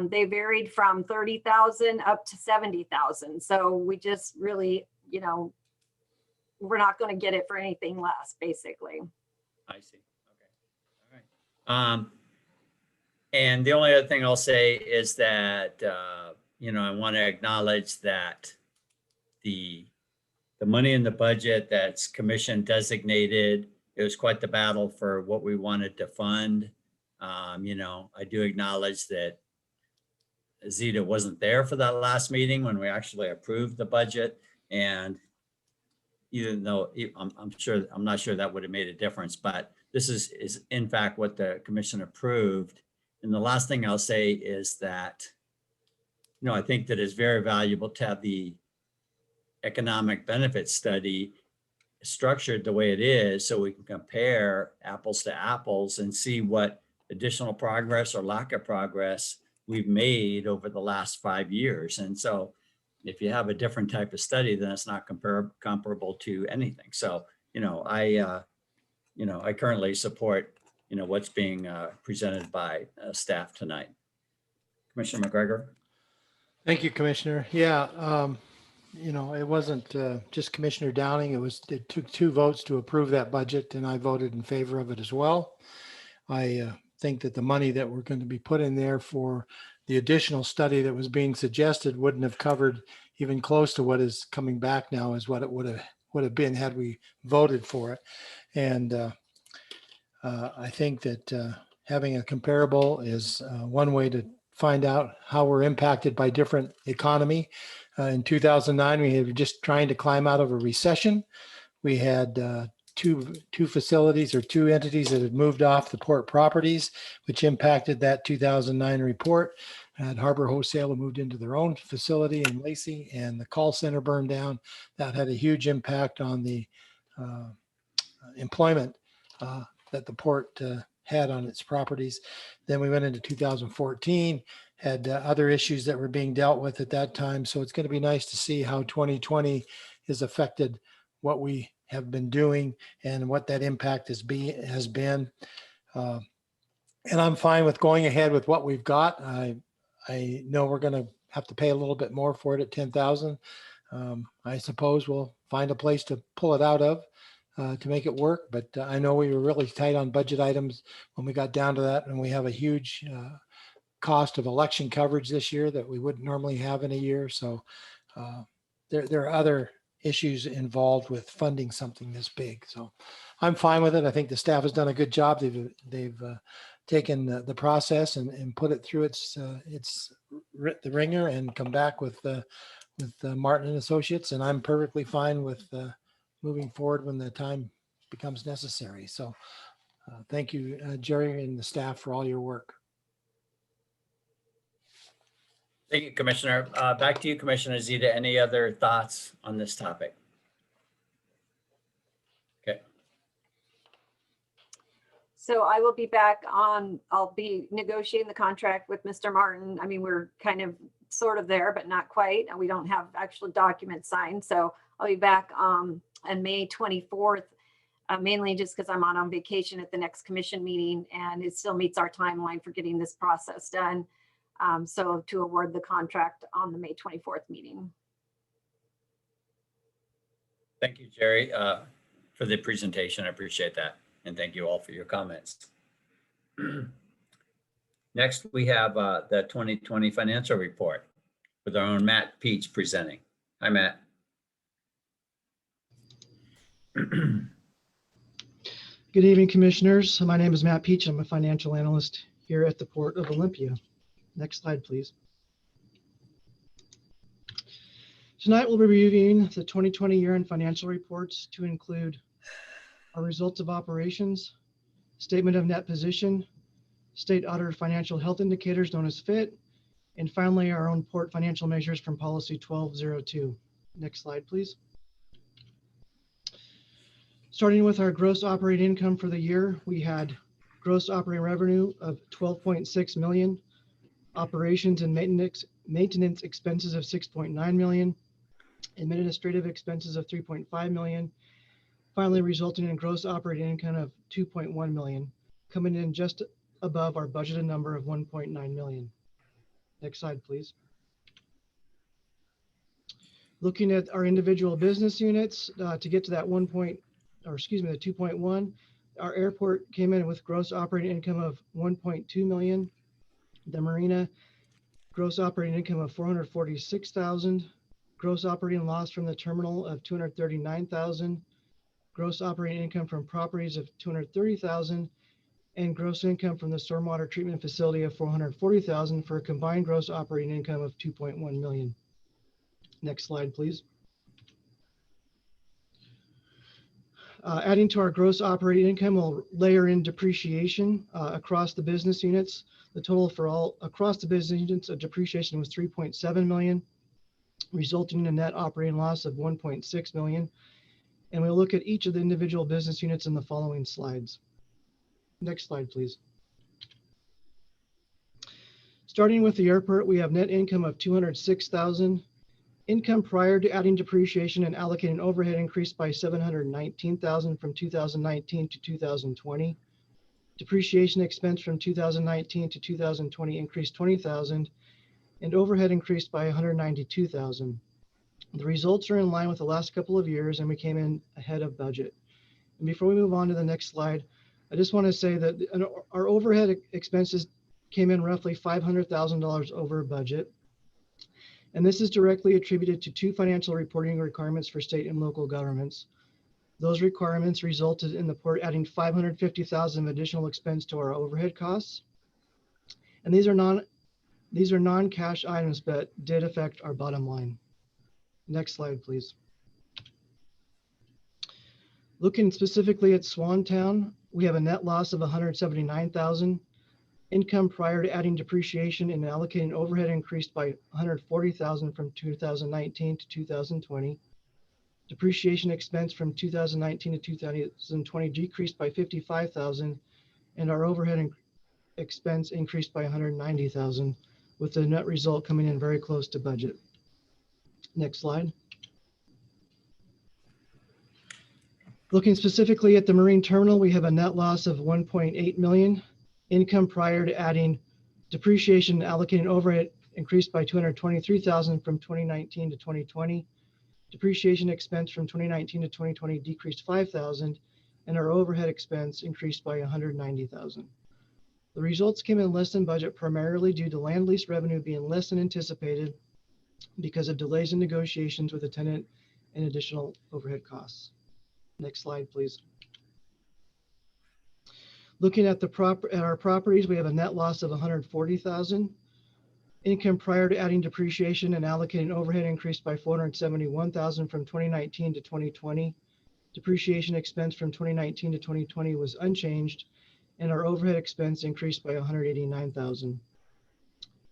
they varied from 30,000 up to 70,000. So we just really, you know, we're not going to get it for anything less, basically. I see. Okay. All right. And the only other thing I'll say is that, you know, I want to acknowledge that the money in the budget that's commission designated, it was quite the battle for what we wanted to fund. You know, I do acknowledge that Zeta wasn't there for that last meeting when we actually approved the budget. And even though I'm not sure that would have made a difference, but this is in fact what the commission approved. And the last thing I'll say is that, you know, I think that it's very valuable to have the economic benefit study structured the way it is so we can compare apples to apples and see what additional progress or lack of progress we've made over the last 5 years. And so if you have a different type of study, then it's not comparable to anything. So, you know, I currently support, you know, what's being presented by staff tonight. Commissioner McGregor. Thank you, Commissioner. Yeah, you know, it wasn't just Commissioner Downing. It took 2 votes to approve that budget, and I voted in favor of it as well. I think that the money that we're going to be put in there for the additional study that was being suggested wouldn't have covered even close to what is coming back now as what it would have been had we voted for it. And I think that having a comparable is one way to find out how we're impacted by different economy. In 2009, we were just trying to climb out of a recession. We had two facilities or 2 entities that had moved off the port properties, which impacted that 2009 report. Had Harbor Wholesale moved into their own facility in Lacey, and the call center burned down. That had a huge impact on the employment that the port had on its properties. Then we went into 2014, had other issues that were being dealt with at that time. So it's going to be nice to see how 2020 has affected what we have been doing and what that impact has been. And I'm fine with going ahead with what we've got. I know we're going to have to pay a little bit more for it at 10,000. I suppose we'll find a place to pull it out of to make it work. But I know we were really tight on budget items when we got down to that, and we have a huge cost of election coverage this year that we wouldn't normally have in a year. So there are other issues involved with funding something this big. So I'm fine with it. I think the staff has done a good job. They've taken the process and put it through the ringer and come back with Martin and Associates. And I'm perfectly fine with moving forward when the time becomes necessary. So thank you, Jerry and the staff, for all your work. Thank you, Commissioner. Back to you, Commissioner Zeta. Any other thoughts on this topic? Okay. So I will be back on, I'll be negotiating the contract with Mr. Martin. I mean, we're kind of sort of there, but not quite. We don't have actual documents signed. So I'll be back on May 24th, mainly just because I'm on vacation at the next commission meeting, and it still meets our timeline for getting this process done. So to award the contract on the May 24th meeting. Thank you, Jerry, for the presentation. I appreciate that. And thank you all for your comments. Next, we have the 2020 financial report with our own Matt Peach presenting. Hi, Matt. Good evening, commissioners. My name is Matt Peach. I'm a financial analyst here at the Port of Olympia. Next slide, please. Tonight, we'll be reviewing the 2020 year-end financial reports to include our results of operations, statement of net position, state auditor financial health indicators known as FIT, and finally, our own port financial measures from policy 1202. Next slide, please. Starting with our gross operating income for the year, we had gross operating revenue of $12.6 million, operations and maintenance expenses of $6.9 million, administrative expenses of $3.5 million, finally resulting in gross operating income of 2.1 million, coming in just above our budgeted number of 1.9 million. Next slide, please. Looking at our individual business units, to get to that the 2.1, our airport came in with gross operating income of 1.2 million. The marina, gross operating income of 446,000. Gross operating loss from the terminal of 239,000. Gross operating income from properties of 230,000. And gross income from the stormwater treatment facility of 440,000 for a combined gross operating income of 2.1 million. Next slide, please. Adding to our gross operating income, we'll layer in depreciation across the business units. The total for all across the business units of depreciation was 3.7 million, resulting in a net operating loss of 1.6 million. And we'll look at each of the individual business units in the following slides. Next slide, please. Starting with the airport, we have net income of 206,000. Income prior to adding depreciation and allocating overhead increased by 719,000 from 2019 to 2020. Depreciation expense from 2019 to 2020 increased 20,000, and overhead increased by 192,000. The results are in line with the last couple of years, and we came in ahead of budget. And before we move on to the next slide, I just want to say that our overhead expenses came in roughly $500,000 over budget. And this is directly attributed to two financial reporting requirements for state and local governments. Those requirements resulted in the port adding 550,000 of additional expense to our overhead costs. And these are non-cash items, but did affect our bottom line. Next slide, please. Looking specifically at Swantown, we have a net loss of 179,000. Income prior to adding depreciation and allocating overhead increased by 140,000 from 2019 to 2020. Depreciation expense from 2019 to 2020 decreased by 55,000, and our overhead expense increased by 190,000, with the net result coming in very close to budget. Next slide. Looking specifically at the marine terminal, we have a net loss of 1.8 million. Income prior to adding depreciation and allocating overhead increased by 223,000 from 2019 to 2020. Depreciation expense from 2019 to 2020 decreased 5,000, and our overhead expense increased by 190,000. The results came in less than budget, primarily due to land lease revenue being less than anticipated because of delays in negotiations with the tenant and additional overhead costs. Next slide, please. Looking at our properties, we have a net loss of 140,000. Income prior to adding depreciation and allocating overhead increased by 471,000 from 2019 to 2020. Depreciation expense from 2019 to 2020 was unchanged, and our overhead expense increased by 189,000.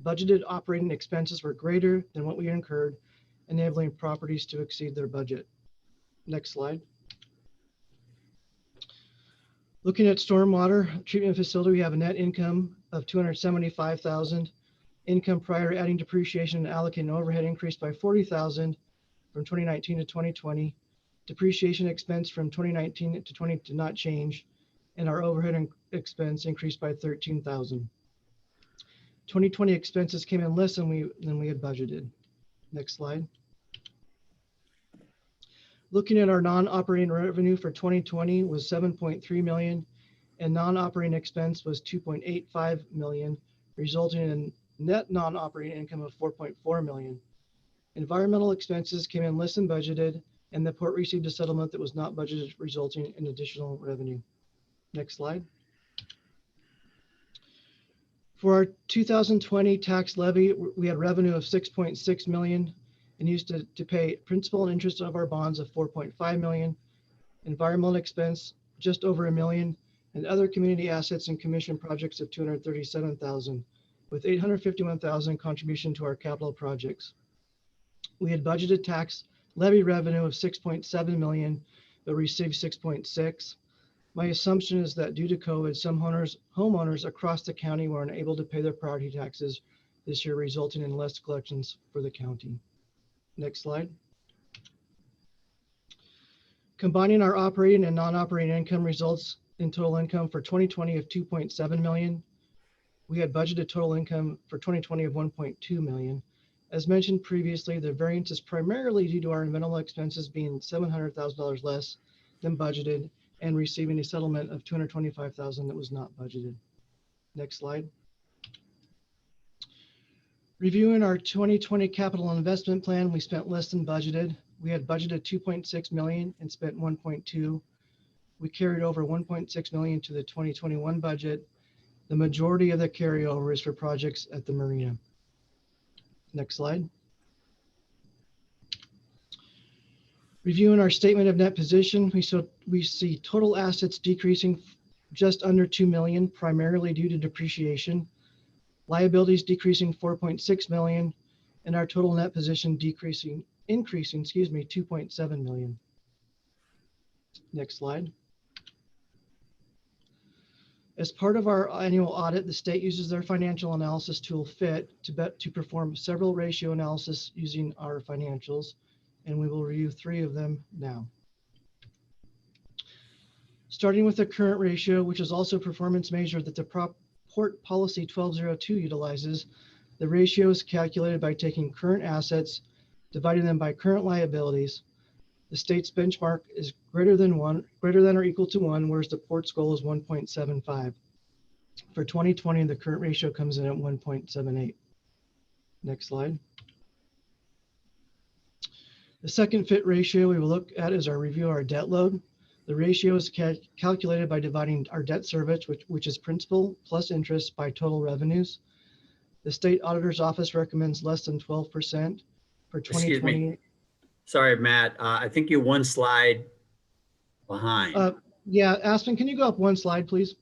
Budgeted operating expenses were greater than what we incurred, enabling properties to exceed their budget. Next slide. Looking at stormwater treatment facility, we have a net income of 275,000. Income prior to adding depreciation and allocating overhead increased by 40,000 from 2019 to 2020. Depreciation expense from 2019 to 2020 did not change, and our overhead expense increased by 13,000. 2020 expenses came in less than we had budgeted. Next slide. Looking at our non-operating revenue for 2020 was 7.3 million, and non-operating expense was 2.85 million, resulting in net non-operating income of 4.4 million. Environmental expenses came in less than budgeted, and the port received a settlement that was not budgeted, resulting in additional revenue. Next slide. For our 2020 tax levy, we had revenue of 6.6 million and used to pay principal and interest of our bonds of 4.5 million, environmental expense just over $1 million, and other community assets and commission projects of 237,000, with 851,000 contribution to our capital projects. We had budgeted tax levy revenue of 6.7 million, but received 6.6. My assumption is that due to COVID, some homeowners across the county were unable to pay their property taxes this year, resulting in less collections for the county. Next slide. Combining our operating and non-operating income results in total income for 2020 of 2.7 million. We had budgeted total income for 2020 of 1.2 million. As mentioned previously, the variance is primarily due to our environmental expenses being $700,000 less than budgeted and receiving a settlement of $225,000 that was not budgeted. Next slide. Reviewing our 2020 capital investment plan, we spent less than budgeted. We had budgeted 2.6 million and spent 1.2. We carried over 1.6 million to the 2021 budget. The majority of the carryover is for projects at the marina. Next slide. Reviewing our statement of net position, we see total assets decreasing just under 2 million, primarily due to depreciation. Liabilities decreasing 4.6 million, and our total net position increasing 2.7 million. Next slide. As part of our annual audit, the state uses their financial analysis tool FIT to perform several ratio analysis using our financials, and we will review 3 of them now. Starting with the current ratio, which is also a performance measure that the Port Policy 1202 utilizes, the ratio is calculated by taking current assets, dividing them by current liabilities. The state's benchmark is greater than or equal to 1, whereas the port's goal is 1.75. For 2020, the current ratio comes in at 1.78. Next slide. The second fit ratio we will look at is our review of our debt load. The ratio is calculated by dividing our debt service, which is principal plus interest, by total revenues. The state auditor's office recommends less than 12% for 2020. Excuse me. Sorry, Matt. I think you're one slide behind. Yeah, Aspen, can you go up one slide, please?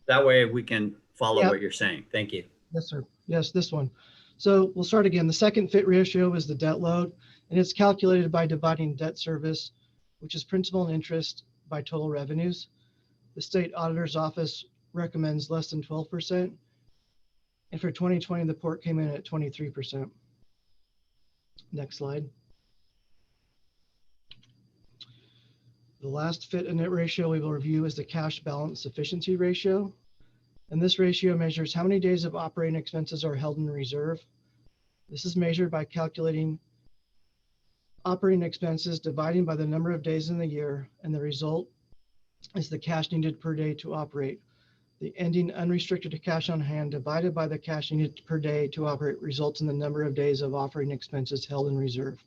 That way we can follow Yeah. what you're saying. Thank you. Yes, sir. Yes, this one. So we'll start again. The second fit ratio is the debt load, and it's calculated by dividing debt service, which is principal and interest, by total revenues. The state auditor's office recommends less than 12%. And for 2020, the port came in at 23%. Next slide. The last fit and net ratio we will review is the cash balance sufficiency ratio. And this ratio measures how many days of operating expenses are held in reserve. This is measured by calculating operating expenses, dividing by the number of days in the year, and the result is the cash needed per day to operate. The ending unrestricted cash on hand divided by the cash needed per day to operate results in the number of days of operating expenses held in reserve.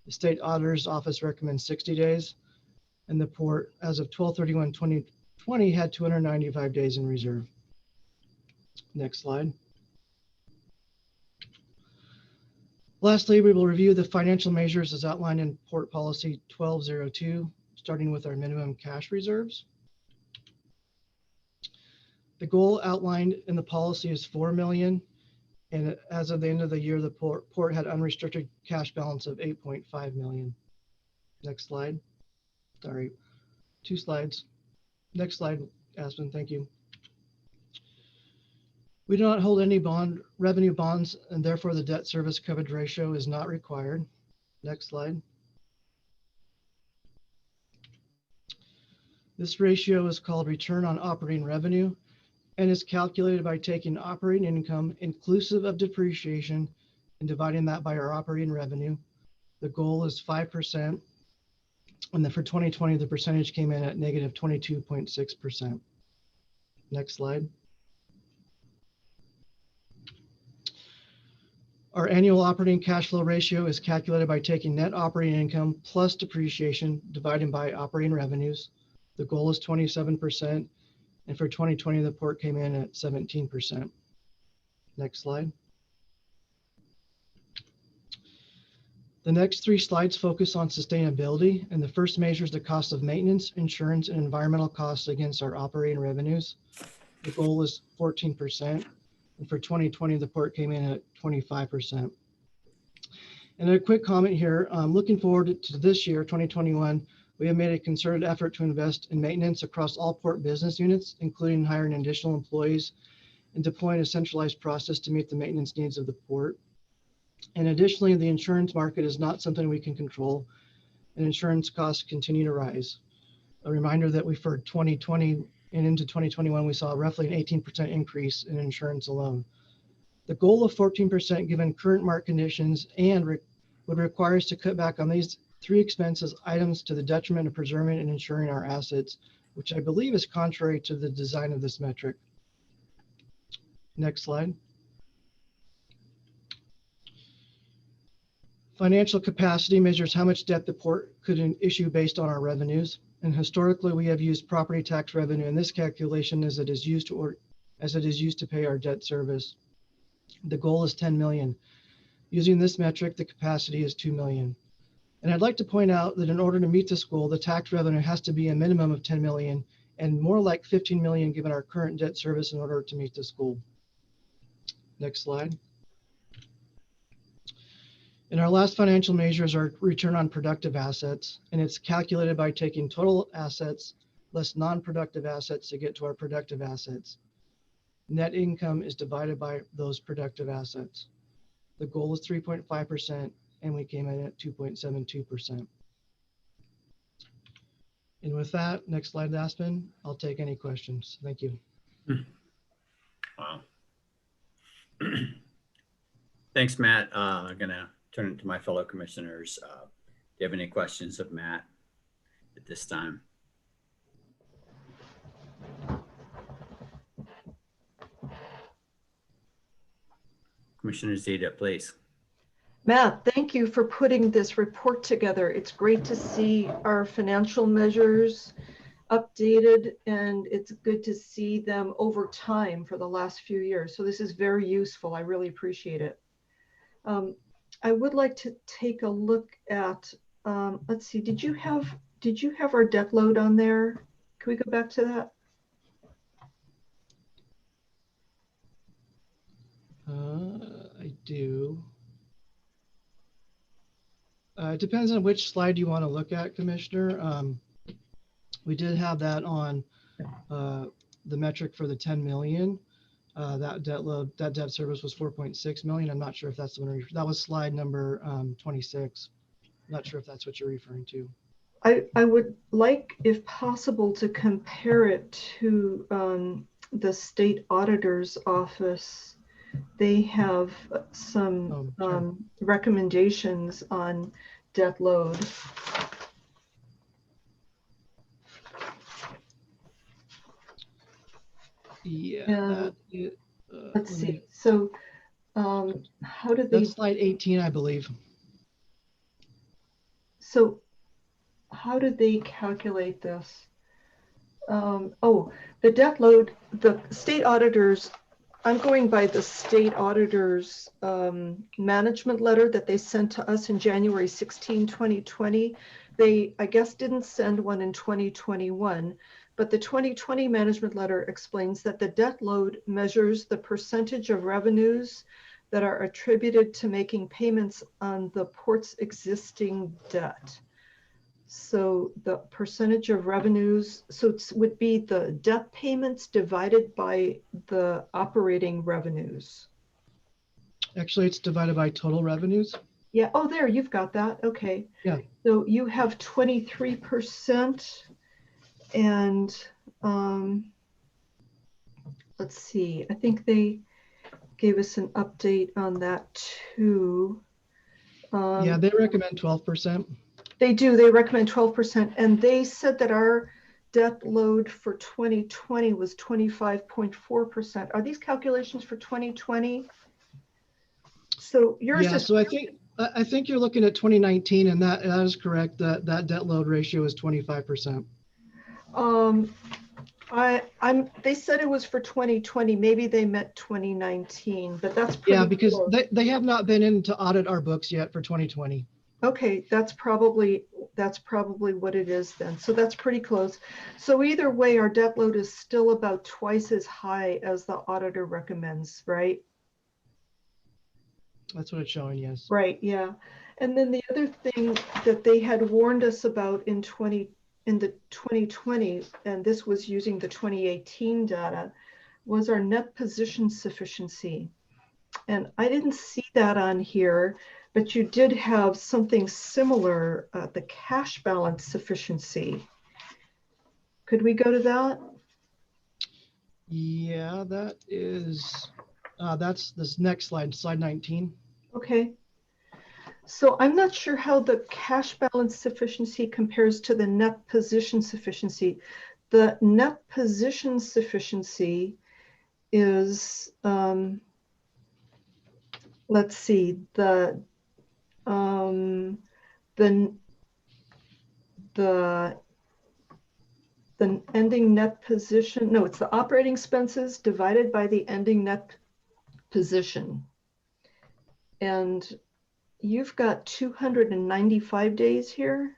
The state auditor's office recommends 60 days, and the port, as of 12/31/2020, had 295 days in reserve. Next slide. Lastly, we will review the financial measures as outlined in Port Policy 1202, starting with our minimum cash reserves. The goal outlined in the policy is 4 million, and as of the end of the year, the port had unrestricted cash balance of 8.5 million. Next slide. Sorry, 2 slides. Next slide, Aspen, thank you. We do not hold any revenue bonds, and therefore the debt service coverage ratio is not required. Next slide. This ratio is called return on operating revenue and is calculated by taking operating income inclusive of depreciation and dividing that by our operating revenue. The goal is 5%. And then for 2020, the percentage came in at negative 22.6%. Next slide. Our annual operating cash flow ratio is calculated by taking net operating income plus depreciation divided by operating revenues. The goal is 27%. And for 2020, the port came in at 17%. Next slide. The next 3 slides focus on sustainability, and the first measures the cost of maintenance, insurance, and environmental costs against our operating revenues. The goal is 14%, and for 2020, the port came in at 25%. And a quick comment here, looking forward to this year, 2021, we have made a concerted effort to invest in maintenance across all port business units, including hiring additional employees and deploying a centralized process to meet the maintenance needs of the port. And additionally, the insurance market is not something we can control, and insurance costs continue to rise. A reminder that we for 2020 and into 2021, we saw roughly an 18% increase in insurance alone. The goal of 14% given current market conditions and would require us to cut back on these three expenses items to the detriment of preserving and insuring our assets, which I believe is contrary to the design of this metric. Next slide. Financial capacity measures how much debt the port could issue based on our revenues. And historically, we have used property tax revenue in this calculation as it is used to pay our debt service. The goal is 10 million. Using this metric, the capacity is 2 million. And I'd like to point out that in order to meet this goal, the tax revenue has to be a minimum of 10 million and more like 15 million given our current debt service in order to meet this goal. Next slide. And our last financial measure is our return on productive assets, and it's calculated by taking total assets less non-productive assets to get to our productive assets. Net income is divided by those productive assets. The goal is 3.5%, and we came in at 2.72%. And with that, next slide, Aspen, I'll take any questions. Thank you. Wow. Thanks, Matt. I'm gonna turn it to my fellow commissioners. Do you have any questions of Matt at this time? Commissioner Zeta, please. Matt, thank you for putting this report together. It's great to see our financial measures updated, and it's good to see them over time for the last few years. So this is very useful. I really appreciate it. I would like to take a look at, let's see, did you have our debt load on there? Can we go back to that? I do. It depends on which slide you want to look at, Commissioner. We did have that on the metric for the 10 million. That debt load, that debt service was 4.6 million. I'm not sure if that's the one. That was slide number 26. I'm not sure if that's what you're referring to. I would like, if possible, to compare it to the state auditor's office. They have some recommendations on debt load. Yeah. Let's see. So how do they? That's slide 18, I believe. So how do they calculate this? Oh, the debt load, the state auditors, I'm going by the state auditor's management letter that they sent to us in January 16, 2020. They, I guess, didn't send one in 2021, but the 2020 management letter explains that the debt load measures the percentage of revenues that are attributed to making payments on the port's existing debt. So the percentage of revenues, so it would be the debt payments divided by the operating revenues. Actually, it's divided by total revenues. Yeah, oh, there, you've got that. Okay. Yeah. So you have 23%, and let's see, I think they gave us an update on that too. Yeah, they recommend 12%. They do, they recommend 12%, and they said that our debt load for 2020 was 25.4%. Are these calculations for 2020? So yours Yeah, is, so I think you're looking at 2019, and that is correct. That debt load ratio is 25%. they said it was for 2020. Maybe they meant 2019, but that's pretty because close. they have not been in to audit our books yet for 2020. Okay, that's probably what it is then. So that's pretty close. So either way, our debt load is still about twice as high as the auditor recommends, right? That's what it's showing, yes. Right, yeah. And then the other thing that they had warned us about in the 2020, and this was using the 2018 data, was our net position sufficiency. And I didn't see that on here. but you did have something similar, the cash balance sufficiency. Could we go to that? Yeah, that is, that's this next slide, slide 19. Okay. So I'm not sure how the cash balance sufficiency compares to the net position sufficiency. The net position sufficiency is, let's see, the ending net position, no, it's the operating expenses divided by the ending net position. And you've got 295 days here.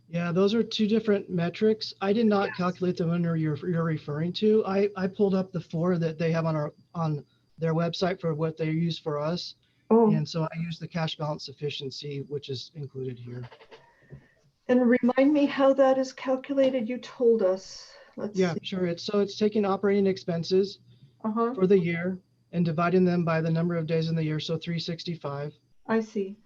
Yeah, those are two different metrics. I did not calculate the one you're referring to. I pulled up the 4 that they have on their website for what they use for us. Oh, And so I used the cash balance sufficiency, which is included here. and remind me how that is calculated. You told us. Let's Yeah, see. sure. It's taking operating expenses Uh-huh. for the year and dividing them by the number of days in the year, so 365. I see.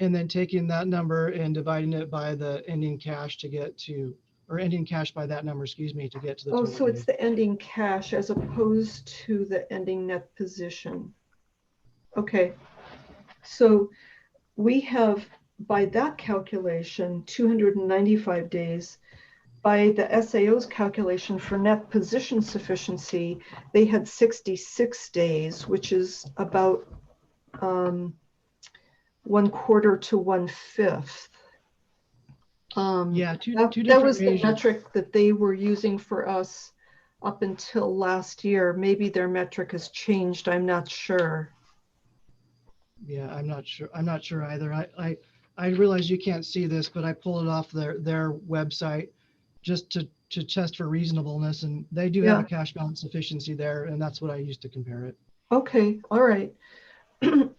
And then taking that number and dividing it by the ending cash to get to, or ending cash by that number, excuse me, to get to the Oh, total so it's days. the ending cash as opposed to the ending net position. Okay. So we have, by that calculation, 295 days. By the SAO's calculation for net position sufficiency, they had 66 days, which is about 1/4 to 1/5. Yeah, two That different was the measures. metric that they were using for us up until last year. Maybe their metric has changed. I'm not sure. Yeah, I'm not sure. I'm not sure either. I realize you can't see this, but I pulled it off their website just to test for reasonableness, and they do have a cash balance sufficiency there, and that's what I used to compare it. Okay, all right.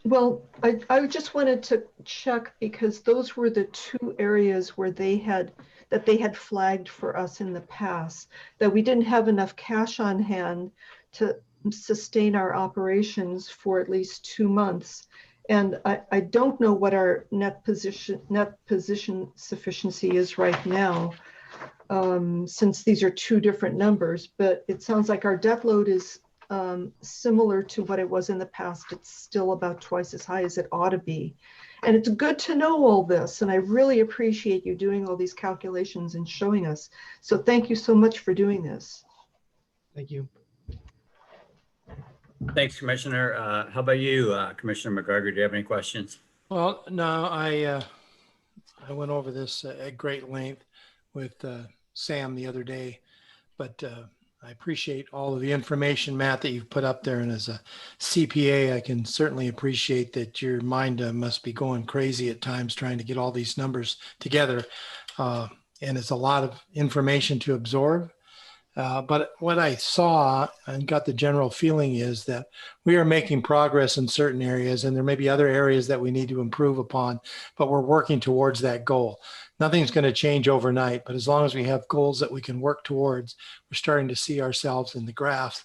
Well, I just wanted to check because those were the 2 areas where they had flagged for us in the past, that we didn't have enough cash on hand to sustain our operations for at least 2 months. And I don't know what our net position sufficiency is right now, since these are 2 different numbers, but it sounds like our debt load is similar to what it was in the past. It's still about twice as high as it ought to be. And it's good to know all this. And I really appreciate you doing all these calculations and showing us. So thank you so much for doing this. Thank you. Thanks, Commissioner. How about you, Commissioner McGregor? Do you have any questions? Well, no, I went over this at great length with Sam the other day, but I appreciate all of the information, Matt, that you've put up there. And as a CPA, I can certainly appreciate that your mind must be going crazy at times trying to get all these numbers together. And it's a lot of information to absorb. But what I saw and got the general feeling is that we are making progress in certain areas, and there may be other areas that we need to improve upon, but we're working towards that goal. Nothing's going to change overnight, but as long as we have goals that we can work towards, we're starting to see ourselves in the graph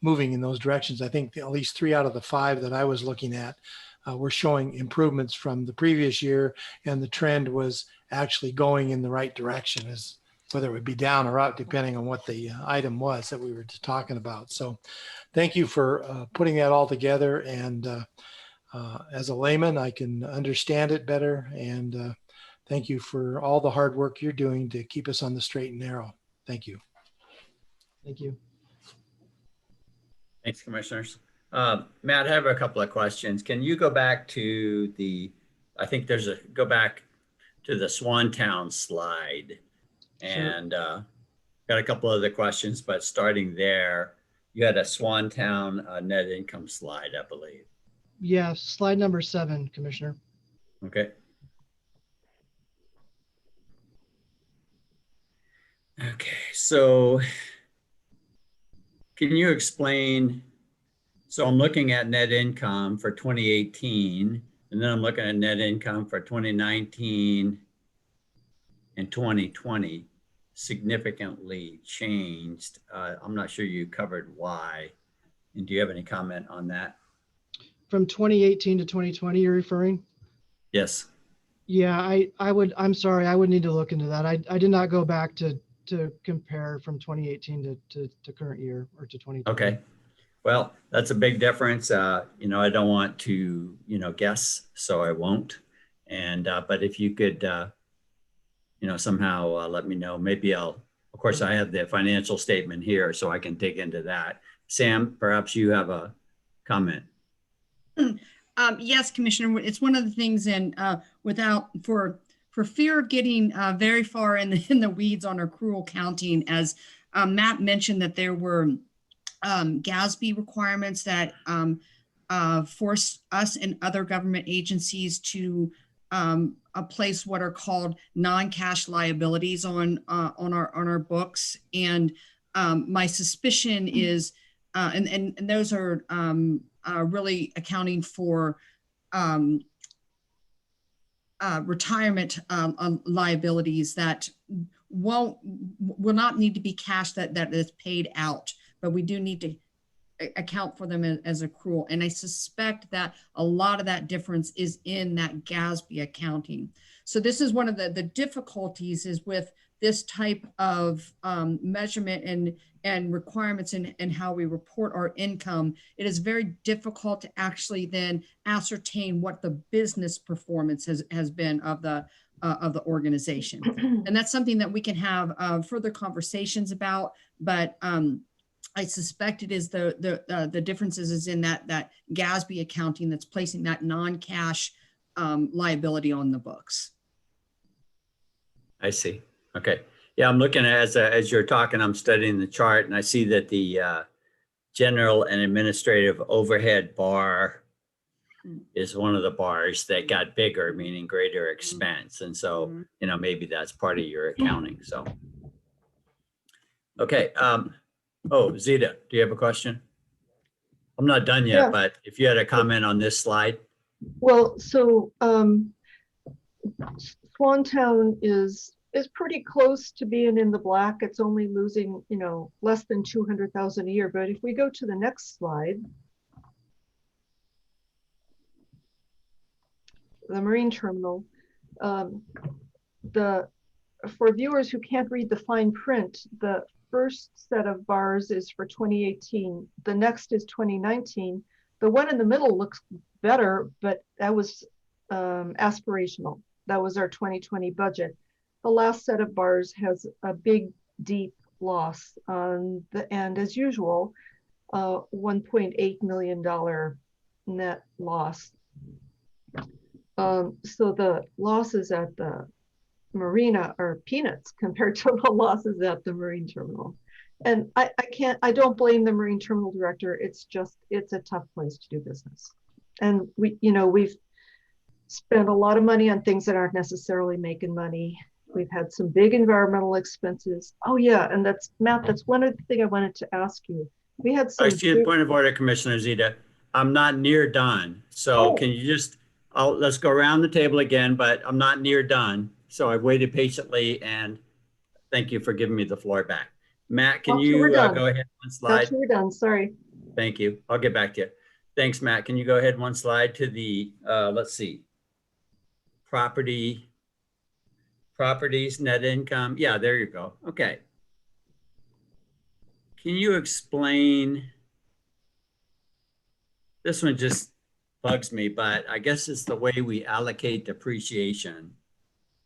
moving in those directions. I think at least 3 out of the 5 that I was looking at were showing improvements from the previous year, and the trend was actually going in the right direction, as whether it would be down or up, depending on what the item was that we were talking about. So thank you for putting that all together. And as a layman, I can understand it better. And thank you for all the hard work you're doing to keep us on the straight and narrow. Thank you. Thank you. Thanks, Commissioners. Matt, I have a couple of questions. Can you go back to go back to the Swantown slide? And got a couple other questions, but starting there, you had a Swantown net income slide, I believe. Yeah, slide number 7, Commissioner. Okay. Okay, so can you explain, so I'm looking at net income for 2018, and then I'm looking at net income for 2019 and 2020. Significantly changed. I'm not sure you covered why. And do you have any comment on that? from 2018 to 2020, you're referring? Yes. Yeah, I'm sorry, I would need to look into that. I did not go back to compare from 2018 to current year or to 2020. Okay. Well, that's a big difference. You know, I don't want to, you know, guess, so I won't. And, but if you could, you know, somehow let me know, maybe of course, I have the financial statement here, so I can dig into that. Sam, perhaps you have a comment. Yes, Commissioner, it's one of the things, and for fear of getting very far in the weeds on accrual counting, as Matt mentioned, that there were GASB requirements that force us and other government agencies to place what are called non-cash liabilities on our books, and my suspicion is, and those are really accounting for retirement liabilities that will not need to be cash that is paid out, but we do need to account for them as accrual. And I suspect that a lot of that difference is in that GASB accounting. So this is one of the difficulties is with this type of measurement and requirements and how we report our income. It is very difficult to actually then ascertain what the business performance has been of the organization. And that's something that we can have further conversations about, but I suspect it is the differences is in that GASB accounting that's placing that non-cash liability on the books. I see. Okay. Yeah, I'm looking at, as you're talking, I'm studying the chart, and I see that the general and administrative overhead bar is one of the bars that got bigger, meaning greater expense. And so, you know, maybe that's part of your accounting. So, okay. Oh, Zita, do you have a question? I'm not done yet, Yeah. but if you had a comment on this slide. Well, so Swantown is pretty close to being in the black. It's only losing, you know, less than 200,000 a year. But if we go to the next slide, the marine terminal, for viewers who can't read the fine print, the first set of bars is for 2018. The next is 2019. The one in the middle looks better, but that was aspirational. That was our 2020 budget. The last set of bars has a big, deep loss on the end, as usual, $1.8 million net loss. So the losses at the marina are peanuts compared to the losses at the marine terminal. And I don't blame the marine terminal director. It's a tough place to do business. And we've spent a lot of money on things that aren't necessarily making money. We've had some big environmental expenses. Oh yeah, and Matt, that's one other thing I wanted to ask you. We had some— Excuse me, point of order, Commissioner Zita. I'm not near done. So can you just, let's go around the table again, but I'm not near done. So I've waited patiently, and thank you for giving me the floor back. Matt, can you go ahead one slide? That's we're done, sorry. Thank you. I'll get back to you. Thanks, Matt. Can you go ahead one slide to the, let's see, properties, net income. Yeah, there you go. Okay. Can you explain, this one just bugs me, but I guess it's the way we allocate depreciation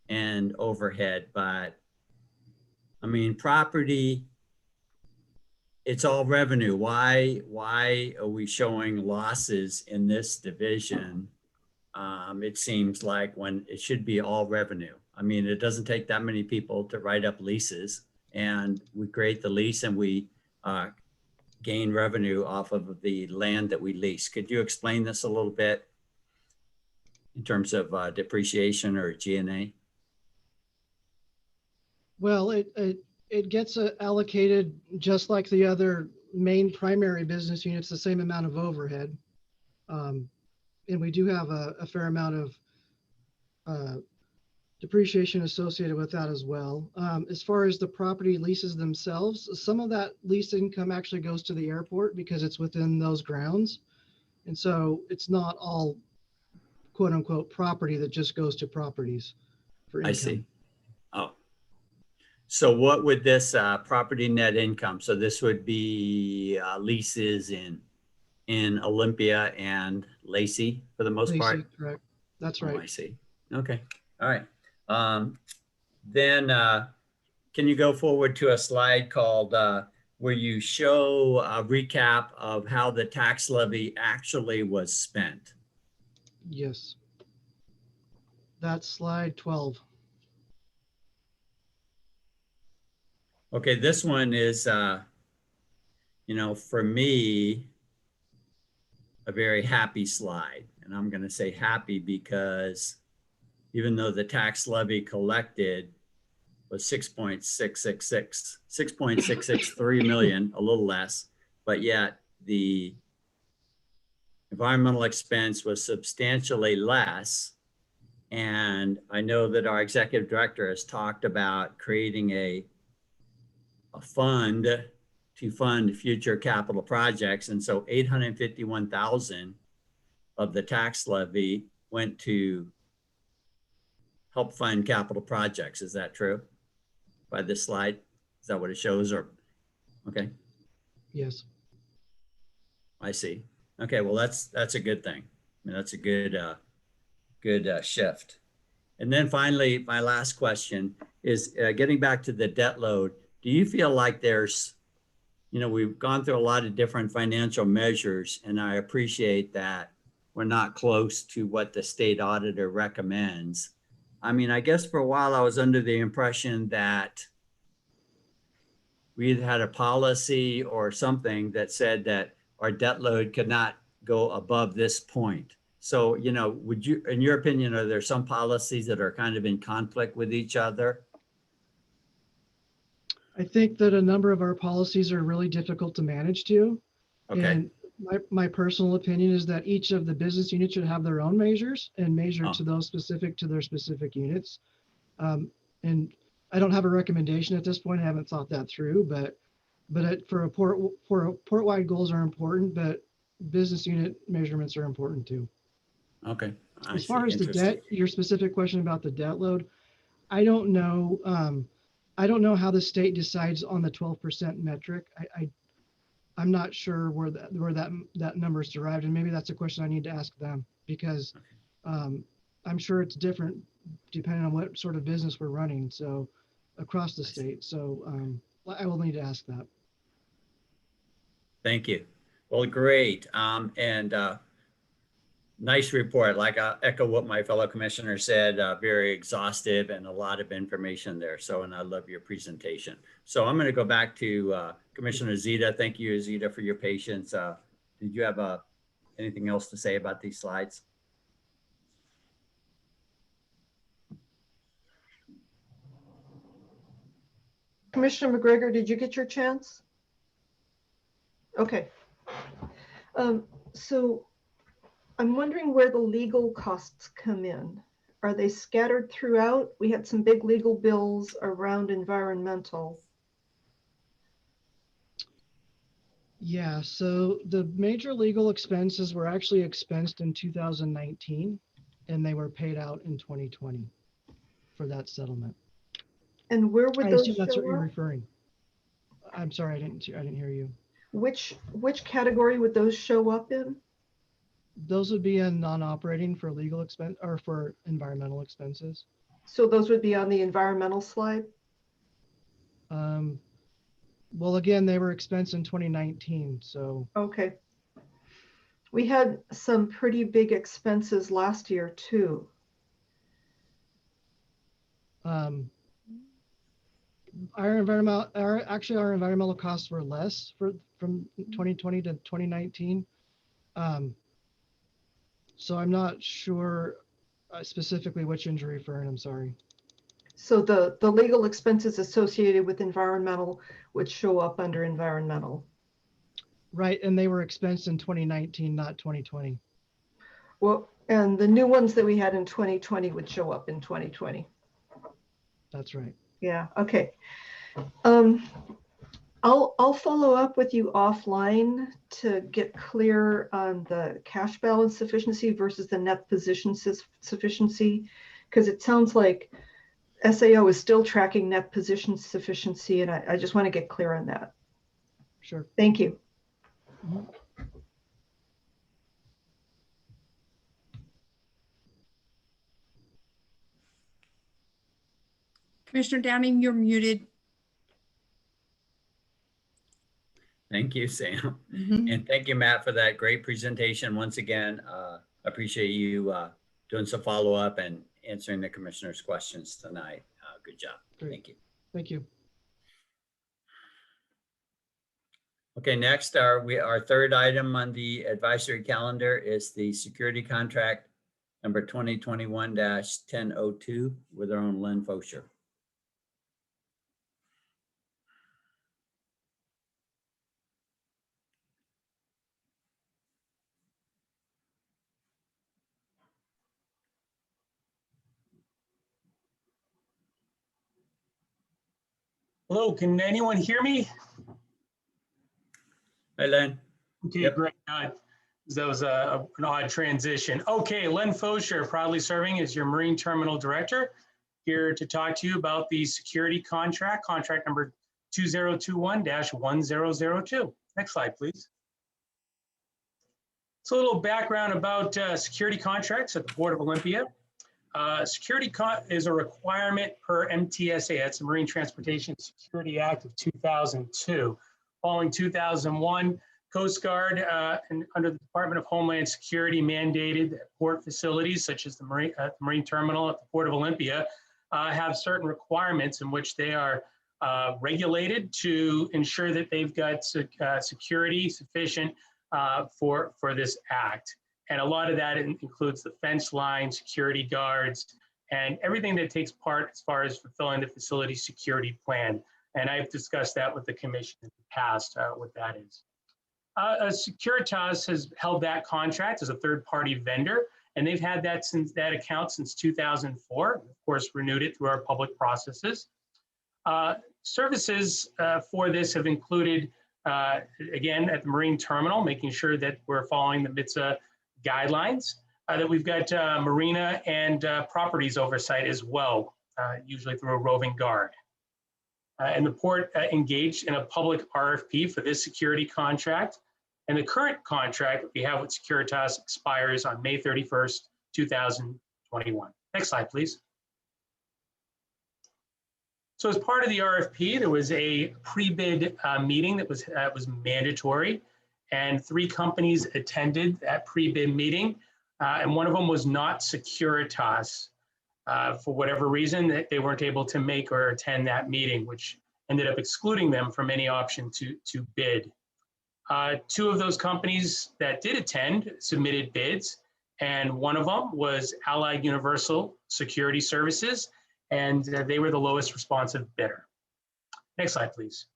and overhead. But I mean, property, it's all revenue. Why are we showing losses in this division? It seems like when it should be all revenue. I mean, it doesn't take that many people to write up leases, and we create the lease and we gain revenue off of the land that we lease. Could you explain this a little bit in terms of depreciation or G&A? Well, it gets allocated just like the other main primary business units, the same amount of overhead. And we do have a fair amount of depreciation associated with that as well. As far as the property leases themselves, some of that lease income actually goes to the airport because it's within those grounds. And so it's not all quote unquote property that just goes to properties for income. I see. Oh. So what would this property net income? So this would be leases in Olympia and Lacey for the most part? Lacey, correct. That's Oh, right. I see. Okay. All right. Then can you go forward to a slide called where you show a recap of how the tax levy actually was spent? Yes. That's slide 12. Okay, this one is, for me, a very happy slide. And I'm going to say happy because even though the tax levy collected was 6.663 million, a little less, but yet the environmental expense was substantially less. And I know that our executive director has talked about creating a fund to fund future capital projects. And so 851,000 of the tax levy went to help fund capital projects. Is that true? By this slide? Is that what it shows? Or okay. Yes. I see. Okay, well that's a good thing. I mean, that's a good shift. And then finally, my last question is getting back to the debt load. Do you feel like there's, we've gone through a lot of different financial measures, and I appreciate that we're not close to what the state auditor recommends. I mean, I guess for a while I was under the impression that we either had a policy or something that said that our debt load could not go above this point. So, would you, in your opinion, are there some policies that are kind of in conflict with each other? I think that a number of our policies are really difficult to manage too. Okay. And my personal opinion is that each of the business units should have their own measures and measure to those specific to their specific units. And I don't have a recommendation at this point. I haven't thought that through, but for port-wide goals are important, but business unit measurements are important too. Okay. As far as the debt, your specific question about the debt load, I don't know. I don't know how the state decides on the 12% metric. I'm not sure where that number is derived, and maybe that's a question I need to ask them, because I'm sure it's different depending on what sort of business we're running. So across the state. So I will need to ask that. Thank you. Well, great. And nice report. Like I echo what my fellow commissioner said, very exhaustive and a lot of information there. So, and I love your presentation. So I'm going to go back to Commissioner Zita. Thank you, Zita, for your patience. Did you have anything else to say about these slides? Commissioner McGregor, did you get your chance? Okay. So I'm wondering where the legal costs come in. Are they scattered throughout? We had some big legal bills around environmental. Yeah, so the major legal expenses were actually expensed in 2019, and they were paid out in 2020 for that settlement. And where would I those assume that's what show you're up? referring. I'm sorry, I didn't hear you. Which category would those show up in? Those would be in non-operating for legal expense or for environmental expenses. So those would be on the environmental slide? Well, again, they were expensed in 2019, so. Okay. We had some pretty big expenses last year too. Our environmental costs were less from 2020 to 2019. So I'm not sure specifically which you're referring. I'm sorry. So the legal expenses associated with environmental would show up under environmental. Right, and they were expensed in 2019, not 2020. Well, and the new ones that we had in 2020 would show up in 2020. That's right. Yeah, okay. I'll follow up with you offline to get clear on the cash balance sufficiency versus the net position sufficiency, because it sounds like SAO is still tracking net position sufficiency, and I just want to get clear on that. Sure. Thank you. Commissioner Downing, you're muted. Thank you, Sam. Mhm. And thank you, Matt, for that great presentation. Once again, appreciate you doing some follow-up and answering the commissioner's questions tonight. Good job. Great. Thank you. Thank you. Okay, next, our third item on the advisory calendar is the security contract number 2021-1002 with our own Lynn Fosher. Hello, can anyone hear me? Hi, Lynn. Okay, Yep. great. That was an odd transition. Okay, Len Fosher, proudly serving as your Marine Terminal Director, here to talk to you about the security contract number 2021-1002. Next slide, please. So a little background about security contracts at the Port of Olympia. Security is a requirement per MTSA, that's the Marine Transportation Security Act of 2002. Following 2001, Coast Guard and under the Department of Homeland Security mandated that port facilities such as the Marine Terminal at the Port of Olympia have certain requirements in which they are regulated to ensure that they've got security sufficient for this act. And a lot of that includes the fence line, security guards, and everything that takes part as far as fulfilling the facility security plan. And I've discussed that with the commission in the past, what that is. Securitas has held that contract as a third-party vendor, and they've had that account since 2004. Of course, renewed it through our public processes. Services for this have included, again, at the Marine Terminal, making sure that we're following the MITSA guidelines, that we've got marina and properties oversight as well, usually through a roving guard. And the port engaged in a public RFP for this security contract. And the current contract that we have with Securitas expires on May 31st, 2021. Next slide, please. So as part of the RFP, there was a pre-bid meeting that was mandatory, and 3 companies attended that pre-bid meeting, and one of them was not Securitas. For whatever reason, that they weren't able to make or attend that meeting, which ended up excluding them from any option to bid. 2 of those companies that did attend submitted bids, and one of them was Allied Universal Security Services, and they were the lowest responsive bidder. Next slide, please.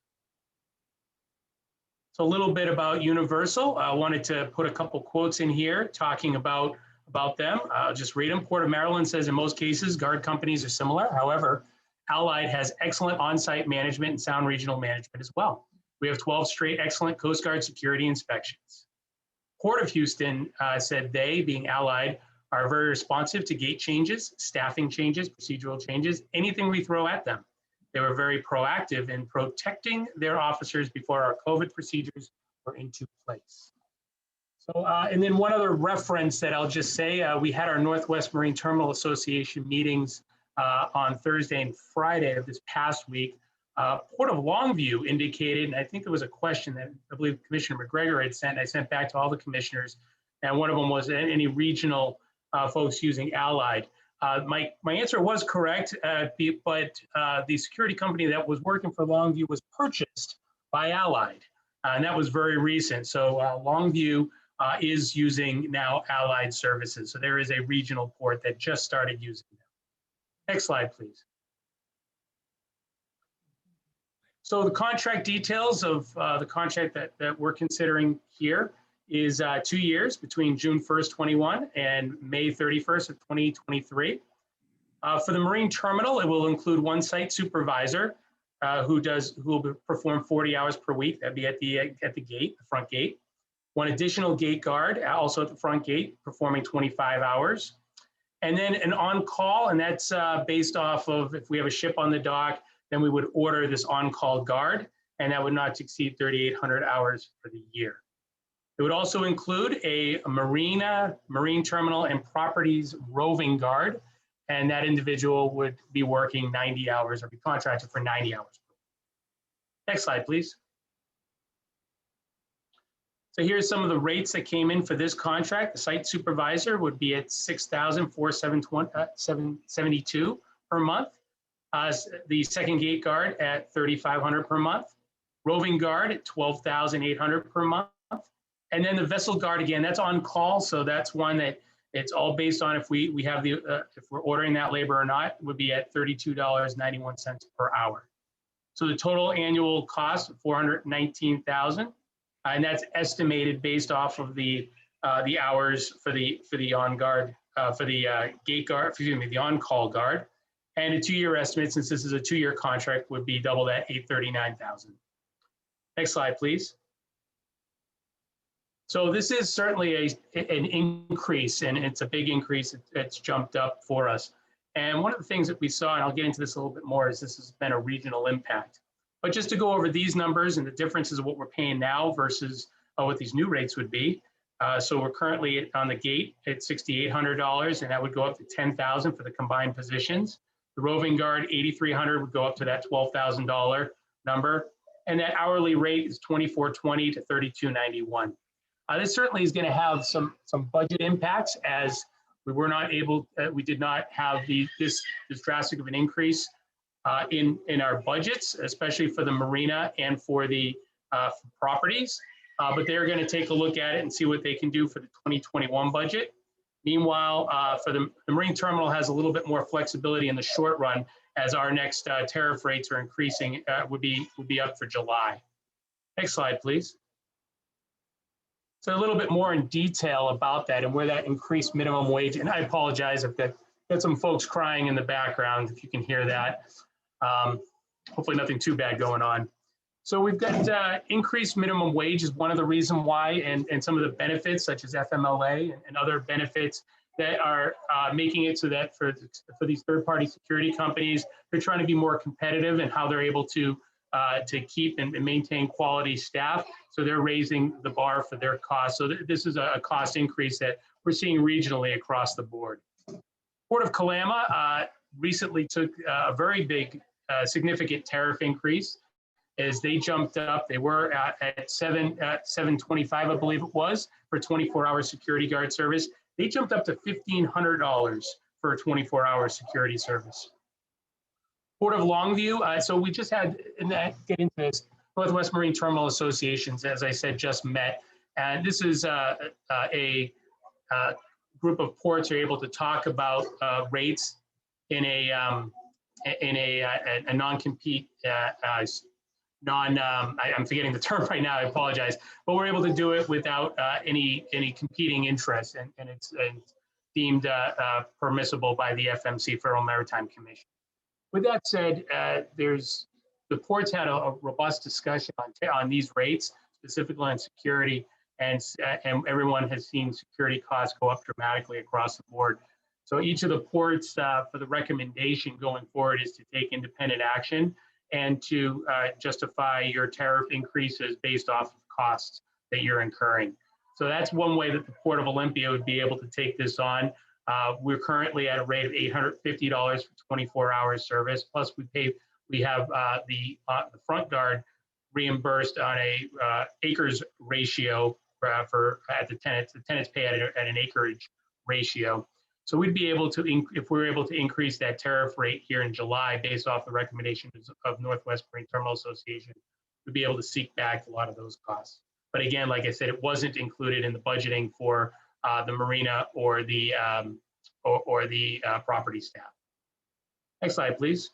So a little bit about Universal. I wanted to put a couple quotes in here talking about them. I'll just read them. Port of Maryland says in most cases, guard companies are similar. However, Allied has excellent on-site management and sound regional management as well. We have 12 straight excellent Coast Guard security inspections. Port of Houston said they, being Allied, are very responsive to gate changes, staffing changes, procedural changes, anything we throw at them. They were very proactive in protecting their officers before our COVID procedures were into place. So, and then one other reference that I'll just say, we had our Northwest Marine Terminal Association meetings on Thursday and Friday of this past week. Port of Longview indicated, and I think there was a question that I believe Commissioner McGregor had sent, I sent back to all the commissioners, and one of them was any regional folks using Allied. My answer was correct, but the security company that was working for Longview was purchased by Allied, and that was very recent. So Longview is using now Allied services. So there is a regional port that just started using them. Next slide, please. So the contract details of the contract that we're considering here is 2 years between June 1st, 21 and May 31st of 2023. For the Marine Terminal, it will include 1 site supervisor. who will perform 40 hours per week. That'd be at the gate, the front gate. One additional gate guard, also at the front gate, performing 25 hours. And then an on-call, and that's based off of if we have a ship on the dock, then we would order this on-call guard, and that would not exceed 3,800 hours for the year. It would also include a marine terminal, and properties roving guard, and that individual would be working 90 hours or be contracted for 90 hours. Next slide, please. So here's some of the rates that came in for this contract. The site supervisor would be at $6,472 per month. The second gate guard at $3,500 per month. Roving guard at $12,800 per month. And then the vessel guard, again, that's on call. So that's one that it's all based on if we have the, if we're ordering that labor or not, would be at $32.91 per hour. So the total annual cost of $419,000. And that's estimated based off of the hours for the on guard, for the gate guard, excuse me, the on-call guard. And a 2-year estimate, since this is a 2-year contract, would be double that, $839,000. Next slide, please. So this is certainly an increase, and it's a big increase. It's jumped up for us. And one of the things that we saw, and I'll get into this a little bit more, is this has been a regional impact. But just to go over these numbers and the differences of what we're paying now versus what these new rates would be. So we're currently on the gate at $6,800, and that would go up to $10,000 for the combined positions. The roving guard, $8,300, would go up to that $12,000 number. And that hourly rate is $24.20 to $32.91. This certainly is going to have some budget impacts, as we were not able, we did not have this drastic of an increase in our budgets, especially for the marina and for the properties. But they're going to take a look at it and see what they can do for the 2021 budget. Meanwhile, for the marine terminal has a little bit more flexibility in the short run, as our next tariff rates are increasing, would be up for July. Next slide, please. So a little bit more in detail about that and where that increased minimum wage, and I apologize if got some folks crying in the background, if you can hear that. Hopefully nothing too bad going on. So we've got increased minimum wage is one of the reasons why, and some of the benefits such as FMLA and other benefits that are making it so that for these third-party security companies, they're trying to be more competitive in how they're able to keep and maintain quality staff. So they're raising the bar for their costs. So this is a cost increase that we're seeing regionally across the board. Port of Kalama recently took a very big, significant tariff increase as they jumped up. They were at $725, I believe it was, for 24-hour security guard service. They jumped up to $1,500 for a 24-hour security service. Port of Longview, so we just had, get into this, Northwest Marine Terminal Associations, as I said, just met. And this is a group of ports are able to talk about rates in a non-compete, I'm forgetting the term right now, I apologize, but we're able to do it without any competing interests, and it's deemed permissible by the FMC, Federal Maritime Commission. With that said, the ports had a robust discussion on these rates, specifically on security, and everyone has seen security costs go up dramatically across the board. So each of the ports for the recommendation going forward is to take independent action and to justify your tariff increases based off of costs that you're incurring. So that's one way that the Port of Olympia would be able to take this on. We're currently at a rate of $850 for 24 hours service. Plus we have the front guard reimbursed on a acres ratio at the tenants. The tenants pay at an acreage ratio. So we'd be able to, if we were able to increase that tariff rate here in July based off the recommendations of Northwest Marine Terminal Association, we'd be able to seek back a lot of those costs. But again, like I said, it wasn't included in the budgeting for the marina or the property staff. Next slide, please.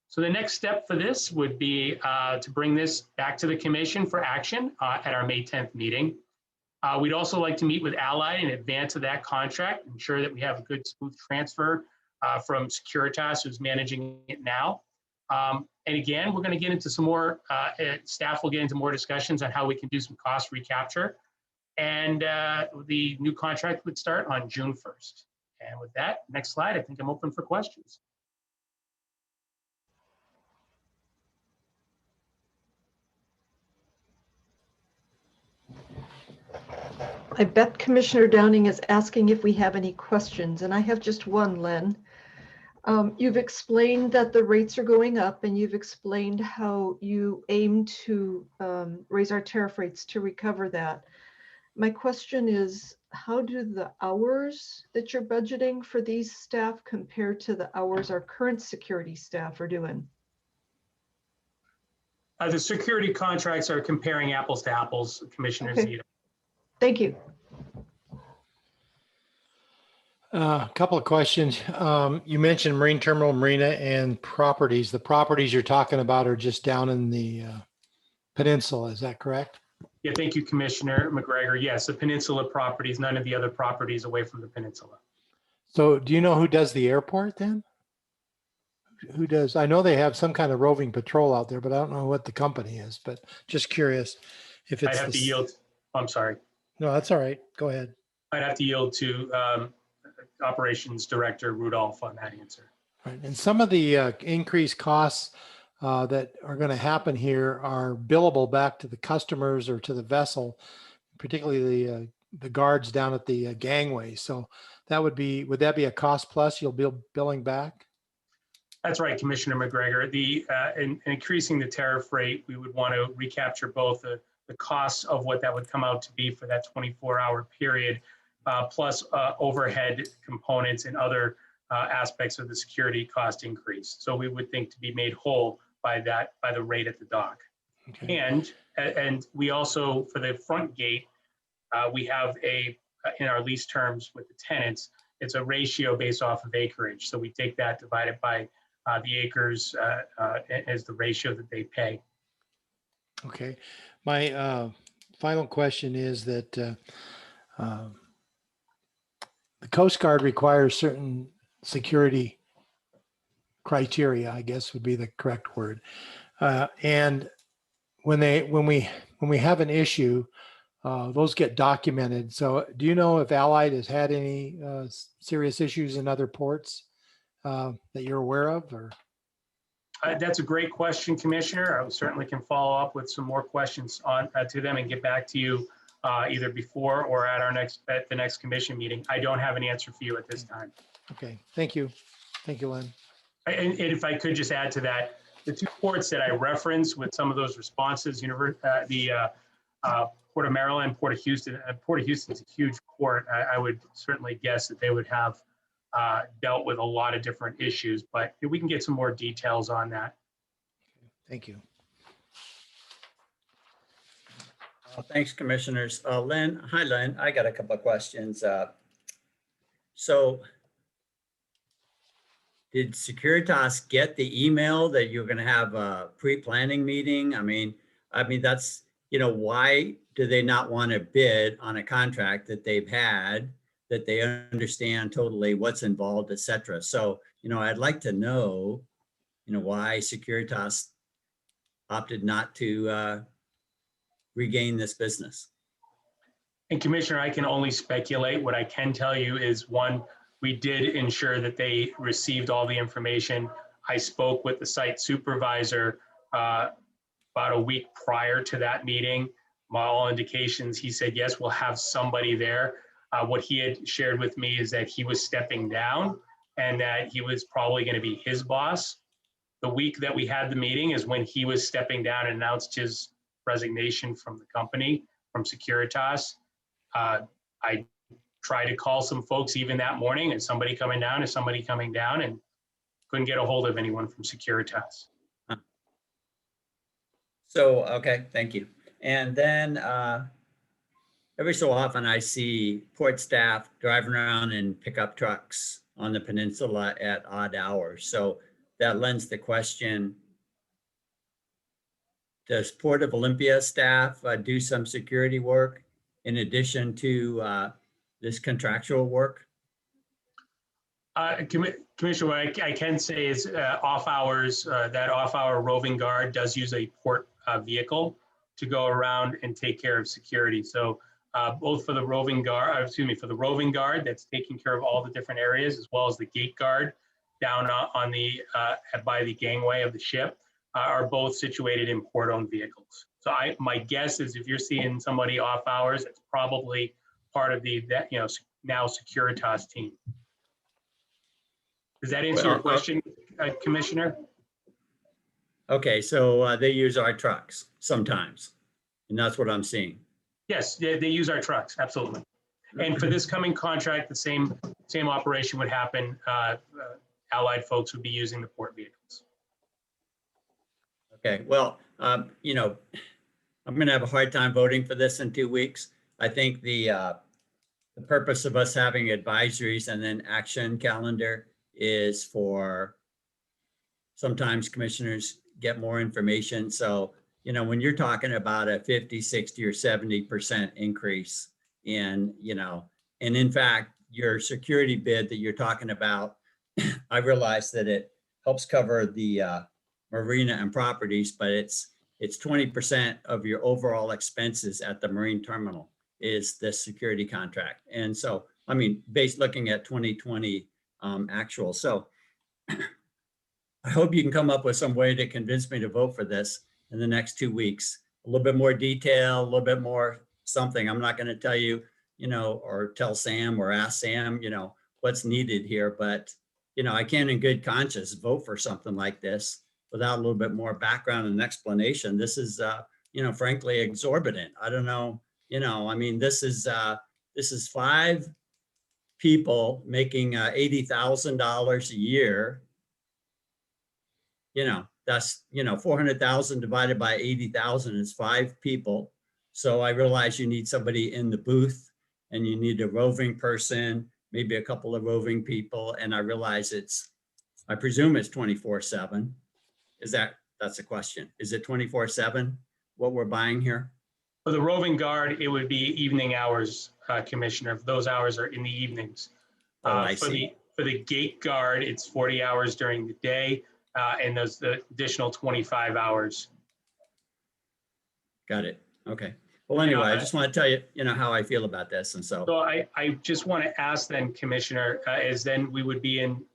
So the next step for this would be to bring this back to the commission for action at our May 10th meeting. We'd also like to meet with Allied in advance of that contract, ensure that we have a good smooth transfer from Securitas, who's managing it now. And again, we're going to get into some more, staff will get into more discussions on how we can do some cost recapture. And the new contract would start on June 1st. And with that, next slide, I think I'm open for questions. I bet Commissioner Downing is asking if we have any questions, and I have just one, Len. You've explained that the rates are going up, and you've explained how you aim to raise our tariff rates to recover that. My question is, how do the hours that you're budgeting for these staff compare to the hours our current security staff are doing? The security contracts are comparing apples to apples, Commissioner Okay. Zito. Thank you. A couple of questions. You mentioned Marine Terminal, Marina, and properties. The properties you're talking about are just down in the peninsula. Is that correct? Yeah, thank you, Commissioner McGregor. Yes, the peninsula properties, none of the other properties away from the peninsula. So do you know who does the airport then? Who does? I know they have some kind of roving patrol out there, but I don't know what the company is. But just curious if I'd it's have to yield. I'm sorry. No, that's all right. Go ahead. I'd have to yield to Operations Director Rudolph on that answer. Right. And some of the increased costs that are going to happen here are billable back to the customers or to the vessel, particularly the guards down at the gangway. So that would that be a cost plus you'll be billing back? That's right, Commissioner McGregor. In increasing the tariff rate, we would want to recapture both the costs of what that would come out to be for that 24-hour period, plus overhead components and other aspects of the security cost increase. So we would think to be made whole by the rate at the dock. Okay. And we also, for the front gate, we have in our lease terms with the tenants, it's a ratio based off of acreage. So we take that divided by the acres as the ratio that they pay. Okay. My final question is that the Coast Guard requires certain security criteria, I guess would be the correct word. And when we have an issue, those get documented. So do you know if Allied has had any serious issues in other ports that you're aware of? Or that's a great question, Commissioner. I certainly can follow up with some more questions to them and get back to you either before or at the next commission meeting. I don't have an answer for you at this time. Okay, thank you. Thank you, Len. And if I could just add to that, the two ports that I referenced with some of those responses, the Port of Maryland, Port of Houston. Port of Houston is a huge port. I would certainly guess that they would have dealt with a lot of different issues, but we can get some more details on that. Thank you. Thanks, commissioners. Len, hi, Len. I got a couple of questions. So did Securitas get the email that you're going to have a pre-planning meeting? I mean, that's, why do they not want to bid on a contract that they've had, that they understand totally what's involved, et cetera? So, I'd like to know, why Securitas opted not to regain this business. And Commissioner, I can only speculate. What I can tell you is, one, we did ensure that they received all the information. I spoke with the site supervisor about a week prior to that meeting. By all indications, he said, yes, we'll have somebody there. What he had shared with me is that he was stepping down and that he was probably going to be his boss. The week that we had the meeting is when he was stepping down and announced his resignation from the company, from Securitas. I tried to call some folks even that morning, and somebody coming down, and couldn't get a hold of anyone from Securitas. So, okay, thank you. And then every so often I see port staff driving around in pickup trucks on the peninsula at odd hours. So that lends the question, does Port of Olympia staff do some security work in addition to this contractual work? Commissioner, what I can say is off hours, that off hour roving guard does use a port vehicle to go around and take care of security. So both for the roving guard, for the roving guard that's taking care of all the different areas, as well as the gate guard down on the by the gangway of the ship, are both situated in port-owned vehicles. So my guess is if you're seeing somebody off hours, it's probably part of the now Securitas team. Does that answer your question, Commissioner? Okay, so they use our trucks sometimes, and that's what I'm seeing. Yes, they use our trucks, absolutely. And for this coming contract, the same operation would happen. Allied folks would be using the port vehicles. Okay, well, you know, I'm going to have a hard time voting for this in 2 weeks. I think the purpose of us having advisories and then action calendar is for sometimes commissioners get more information. So, you know, when you're talking about a 50, 60 or 70% increase in, you know, and in fact, your security bid that you're talking about, I realize that it helps cover the marina and properties, but it's 20% of your overall expenses at the marine terminal is the security contract. And so, I mean, looking at 2020 actual. So I hope you can come up with some way to convince me to vote for this in the next 2 weeks. A little bit more detail, a little bit more something. I'm not going to tell you, you know, or tell Sam or ask Sam, you know, what's needed here. But, you know, I can't in good conscience vote for something like this without a little bit more background and explanation. This is, you know, frankly, exorbitant. I don't know, you know, I mean, this is 5 people making $80,000 a year. You know, that's, you know, 400,000 divided by 80,000 is 5 people. So I realize you need somebody in the booth and you need a roving person, maybe a couple of roving people. And I realize I presume it's 24/7. That's a question. Is it 24/7 what we're buying here? For the roving guard, it would be evening hours, Commissioner. Those hours are in the evenings. I see. For the gate guard, it's 40 hours during the day, and there's the additional 25 hours. Got it. Okay. Well, anyway, I just want to tell you, you know, how I feel about this. And so I just want to ask then, Commissioner, is then we would be in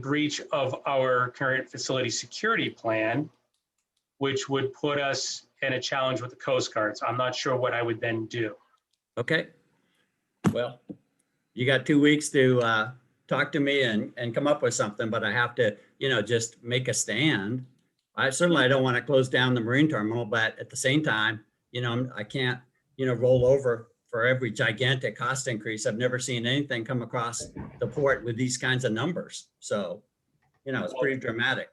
breach of our current facility security plan, which would put us in a challenge with the Coast Guard. So I'm not sure what I would then do. okay. Well, you got 2 weeks to talk to me and come up with something, but I have to, you know, just make a stand. I don't want to close down the marine terminal, but at the same time, you know, I can't, you know, roll over for every gigantic cost increase. I've never seen anything come across the port with these kinds of numbers. So, you know, it's pretty dramatic.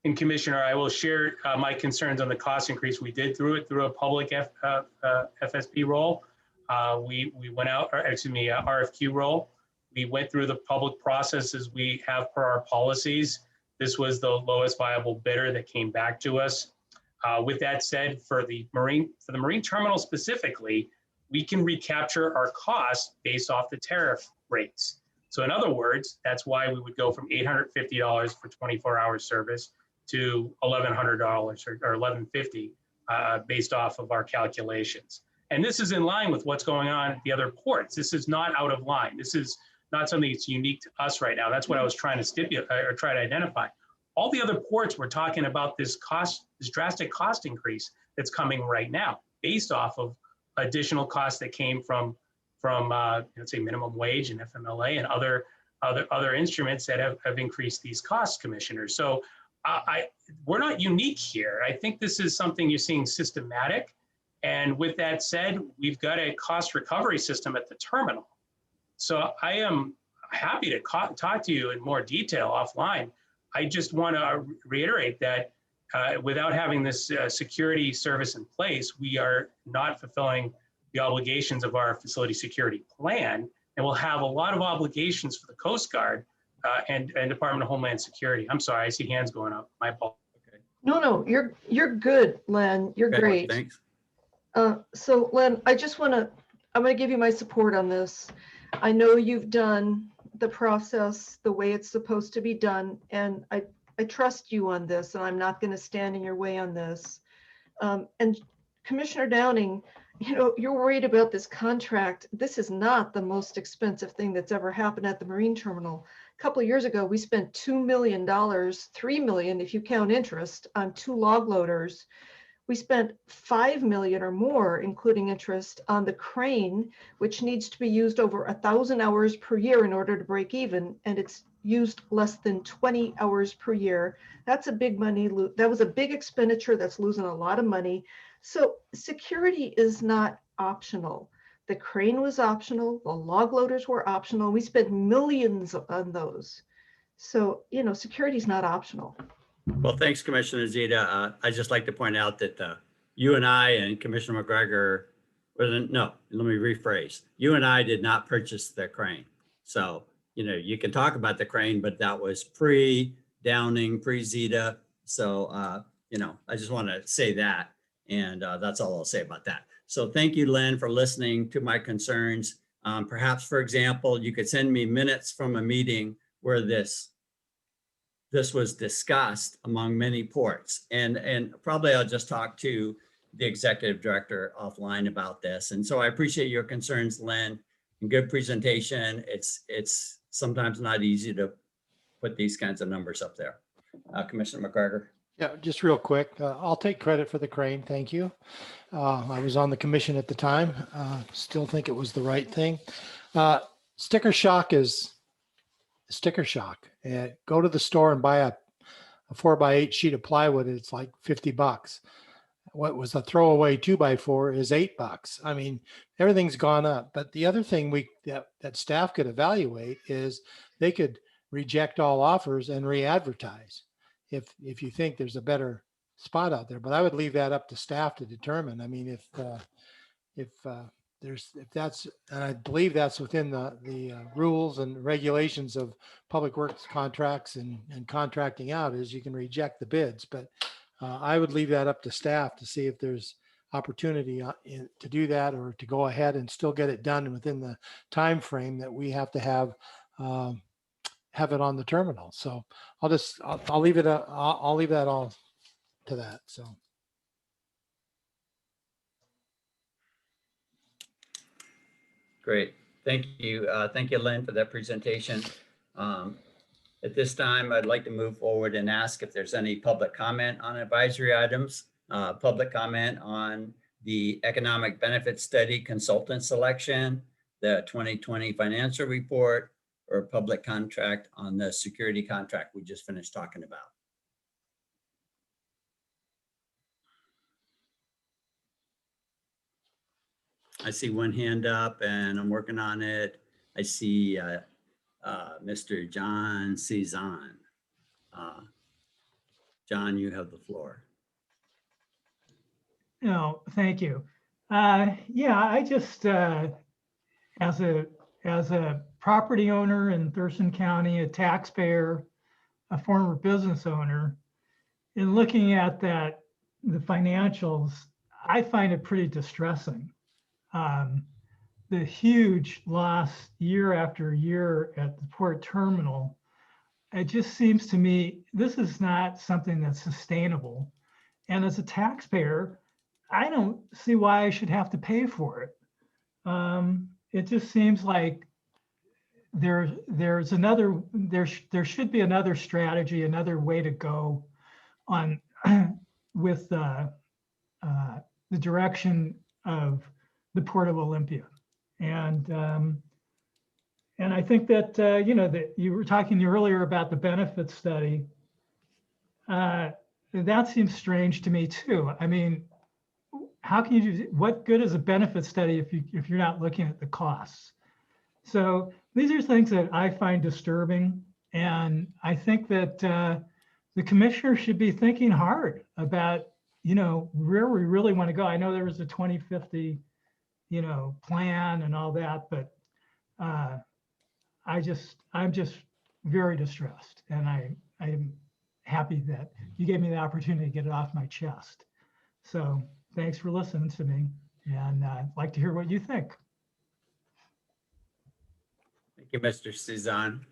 And Commissioner, I will share my concerns on the cost increase. We did through a public FSP roll. We went out, RFQ roll. We went through the public processes we have per our policies. This was the lowest viable bidder that came back to us. With that said, for the marine terminal specifically, we can recapture our costs based off the tariff rates. So in other words, that's why we would go from $850 for 24-hour service to $1,100 or $1,150 based off of our calculations. And this is in line with what's going on at the other ports. This is not out of line. This is not something that's unique to us right now. That's what I was trying to stipulate or try to identify. All the other ports, we're talking about this drastic cost increase that's coming right now based off of additional costs that came from let's say minimum wage and FMLA and other instruments that have increased these costs, Commissioner. So we're not unique here. I think this is something you're seeing systematic. And with that said, we've got a cost recovery system at the terminal. So I am happy to talk to you in more detail offline. I just want to reiterate that without having this security service in place, we are not fulfilling the obligations of our facility security plan, and we'll have a lot of obligations for the Coast Guard and Department of Homeland Security. I'm sorry, I see hands going up. My apologies. Okay. No, you're good, Len. You're Okay, great. thanks. So Len, I'm going to give you my support on this. I know you've done the process the way it's supposed to be done. And I trust you on this, and I'm not going to stand in your way on this. And Commissioner Downing, you're worried about this contract. This is not the most expensive thing that's ever happened at the Marine Terminal. A couple of years ago, we spent $2 million, $3 million if you count interest, on 2 log loaders. We spent $5 million or more, including interest, on the crane, which needs to be used over 1,000 hours per year in order to break even, and it's used less than 20 hours per year. That's a big money. That was a big expenditure that's losing a lot of money. So security is not optional. The crane was optional. The log loaders were optional. We spent millions on those. So, security is not optional. Well, thanks, Commissioner Zeta. I just like to point out that you and I and Commissioner McGregor, no, let me rephrase. You and I did not purchase the crane. So, you can talk about the crane, but that was pre-Downing, pre-Zeta. So, I just want to say that. And that's all I'll say about that. So thank you, Lynn, for listening to my concerns. Perhaps, for example, you could send me minutes from a meeting where this was discussed among many ports. And probably I'll just talk to the executive director offline about this. And so I appreciate your concerns, Lynn, and good presentation. It's sometimes not easy to put these kinds of numbers up there. Commissioner McGregor. Yeah, just real quick, I'll take credit for the crane. Thank you. I was on the commission at the time. Still think it was the right thing. Sticker shock is sticker shock. Go to the store and buy a 4x8 sheet of plywood. It's like $50. What was a throwaway 2x4 is $8. I mean, everything's gone up. But the other thing that staff could evaluate is they could reject all offers and re-advertise if you think there's a better spot out there. But I would leave that up to staff to determine. I mean, if that's, and I believe that's within the rules and regulations of public works contracts and contracting out, is you can reject the bids. But I would leave that up to staff to see if there's opportunity to do that, or to go ahead and still get it done within the time frame that we have to have it on the terminal. So I'll leave it. I'll leave that all to that. So. Great. Thank you. Thank you, Lynn, for that presentation. At this time, I'd like to move forward and ask if there's any public comment on advisory items, public comment on the economic benefit study consultant selection, the 2020 financial report, or public contract on the security contract we just finished talking about. I see one hand up and I'm working on it. I see Mr. John Cezanne. John, you have the floor. No, thank you. Yeah, I just, as a property owner in Thurston County, a taxpayer, a former business owner, in looking at the financials, I find it pretty distressing. The huge loss year after year at the port terminal, it just seems to me this is not something that's sustainable. And as a taxpayer, I don't see why I should have to pay for it. It just seems like there should be another strategy, another way to go on with the direction of the Port of Olympia. And I think that, that you were talking earlier about the benefit study. That seems strange to me too. I mean, how can you what good is a benefit study if you're not looking at the costs? So these are things that I find disturbing. And I think that the commissioner should be thinking hard about, where we really want to go. I know there was a 2050, plan and all that, but I'm just very distressed, and I'm happy that you gave me the opportunity to get it off my chest. So thanks for listening to me, and I'd like to hear what you think. Thank you, Mr. Cezanne.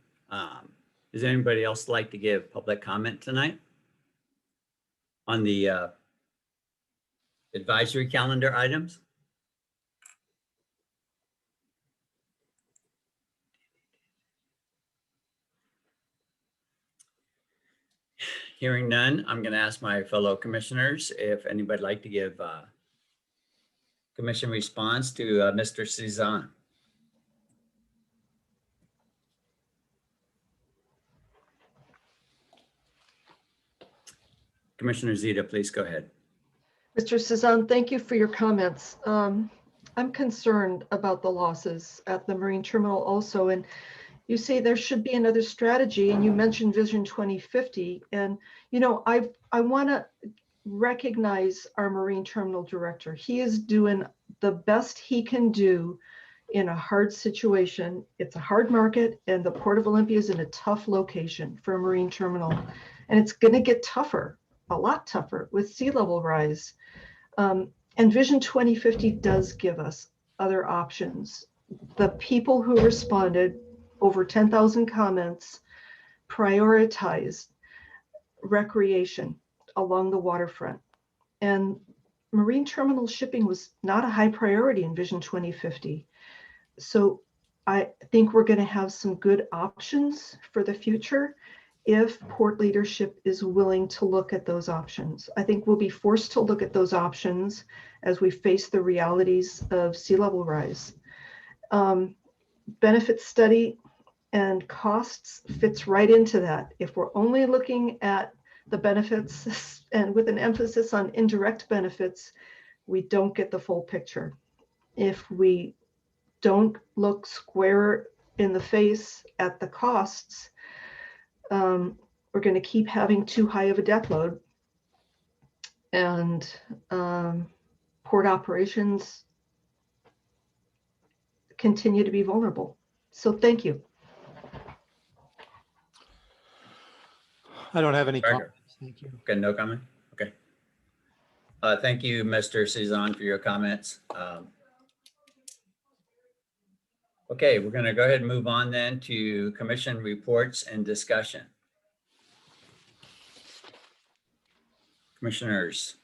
Does anybody else like to give public comment tonight on the advisory calendar items? Hearing none, I'm going to ask my fellow commissioners if anybody'd like to give commission response to Mr. Cezanne. Commissioner Zeta, please go ahead. Mr. Cezanne, thank you for your comments. I'm concerned about the losses at the marine terminal also, and you say there should be another strategy, and you mentioned Vision 2050. And you know, I want to recognize our marine terminal director. He is doing the best he can do in a hard situation. It's a hard market, and the Port of Olympia is in a tough location for a marine terminal, and it's going to get tougher, a lot tougher with sea level rise. And Vision 2050 does give us other options. The people who responded, over 10,000 comments, prioritized recreation along the waterfront. And marine terminal shipping was not a high priority in Vision 2050. So I think we're going to have some good options for the future if port leadership is willing to look at those options. I think we'll be forced to look at those options as we face the realities of sea level rise. Benefit study and costs fits right into that. If we're only looking at the benefits and with an emphasis on indirect benefits, we don't get the full picture. If we don't look square in the face at the costs, we're going to keep having too high of a debt load, and port operations continue to be vulnerable. So thank you. I don't have any Gregor. comments. Thank you. Okay, no comment? Okay. Thank you, Mr. Cezanne, for your comments. Okay, we're going to go ahead and move on then to commission reports and discussion. Commissioners,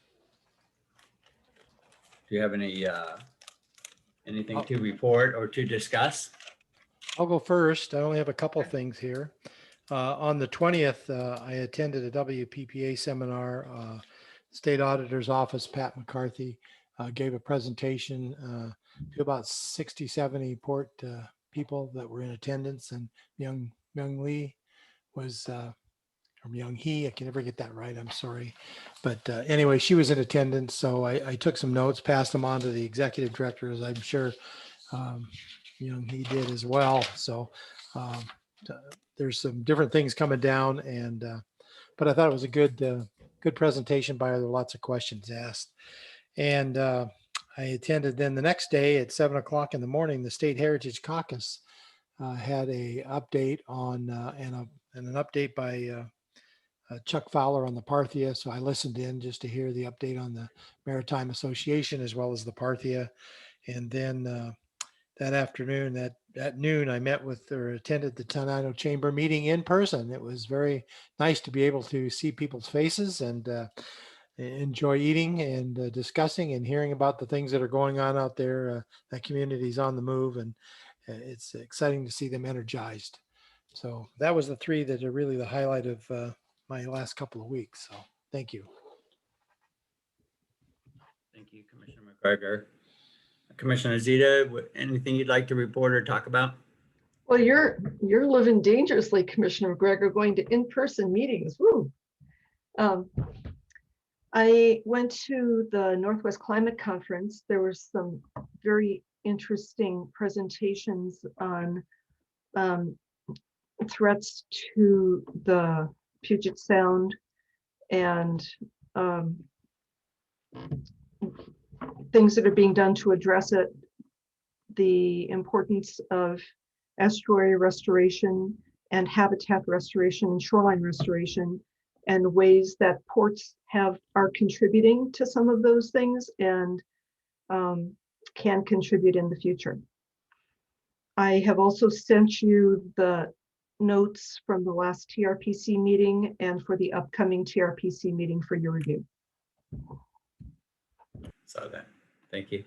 do you have any anything to report or to discuss? I'll go first. I only have a couple things here. On the 20th, I attended a WPPA seminar. State Auditor's Office, Pat McCarthy, gave a presentation to about 60, 70 port people that were in attendance, and Young Lee was, or Young He, I can never get that right, I'm sorry. But anyway, she was in attendance, so I took some notes, passed them on to the executive director, as I'm sure Young He did as well. So there's some different things coming down, and but I thought it was a good presentation by her. There were lots of questions asked. And I attended then the next day at 7 o'clock in the morning, the State Heritage Caucus had a update on and an update by Chuck Fowler on the Parthia. So I listened in just to hear the update on the Maritime Association as well as the Parthia. And then that afternoon, at noon, I met with or attended the Tenino Chamber meeting in person. It was very nice to be able to see people's faces and enjoy eating and discussing and hearing about the things that are going on out there. That community's on the move, and it's exciting to see them energized. So that was the three that are really the highlight of my last couple of weeks. So thank you. Thank you, Commissioner McGregor. Commissioner Zeta, anything you'd like to report or talk about? Well, you're living dangerously, Commissioner McGregor, going to in-person meetings. Woo. I went to the Northwest Climate Conference. There were some very interesting presentations on threats to the Puget Sound and things that are being done to address it, the importance of estuary restoration and habitat restoration and shoreline restoration, and ways that ports are contributing to some of those things and can contribute in the future. I have also sent you the notes from the last TRPC meeting and for the upcoming TRPC meeting for your review. So that, thank you.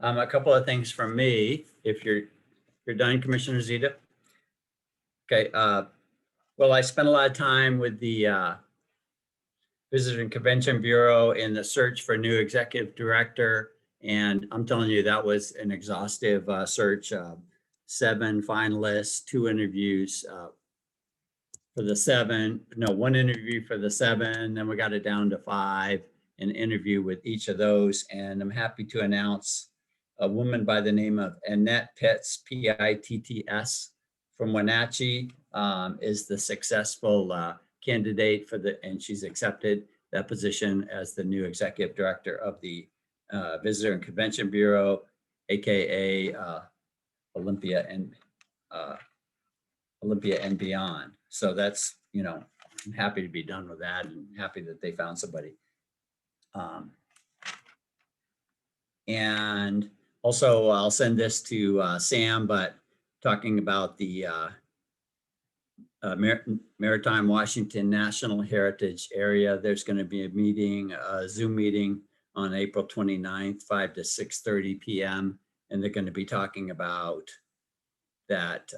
A couple of things from me, if you're done, Commissioner Zeta. Okay, well, I spent a lot of time with the Visitor and Convention Bureau in the search for new executive director. And I'm telling you, that was an exhaustive search. 7 finalists, 2 interviews for the 7, no, 1 interview for the 7, then we got it down to 5, an interview with each of those. And I'm happy to announce a woman by the name of Annette Pitts, P-I-T-T-S, from Wenatchee, is the successful candidate for and she's accepted that position as the new executive director of the Visitor and Convention Bureau, AKA Olympia and beyond. So that's, you know, I'm happy to be done with that and happy that they found somebody. And also I'll send this to Sam, but talking about the Maritime Washington National Heritage Area, there's going to be a meeting, a Zoom meeting on April 29th, 5 to 6:30 p.m. And they're going to be talking about that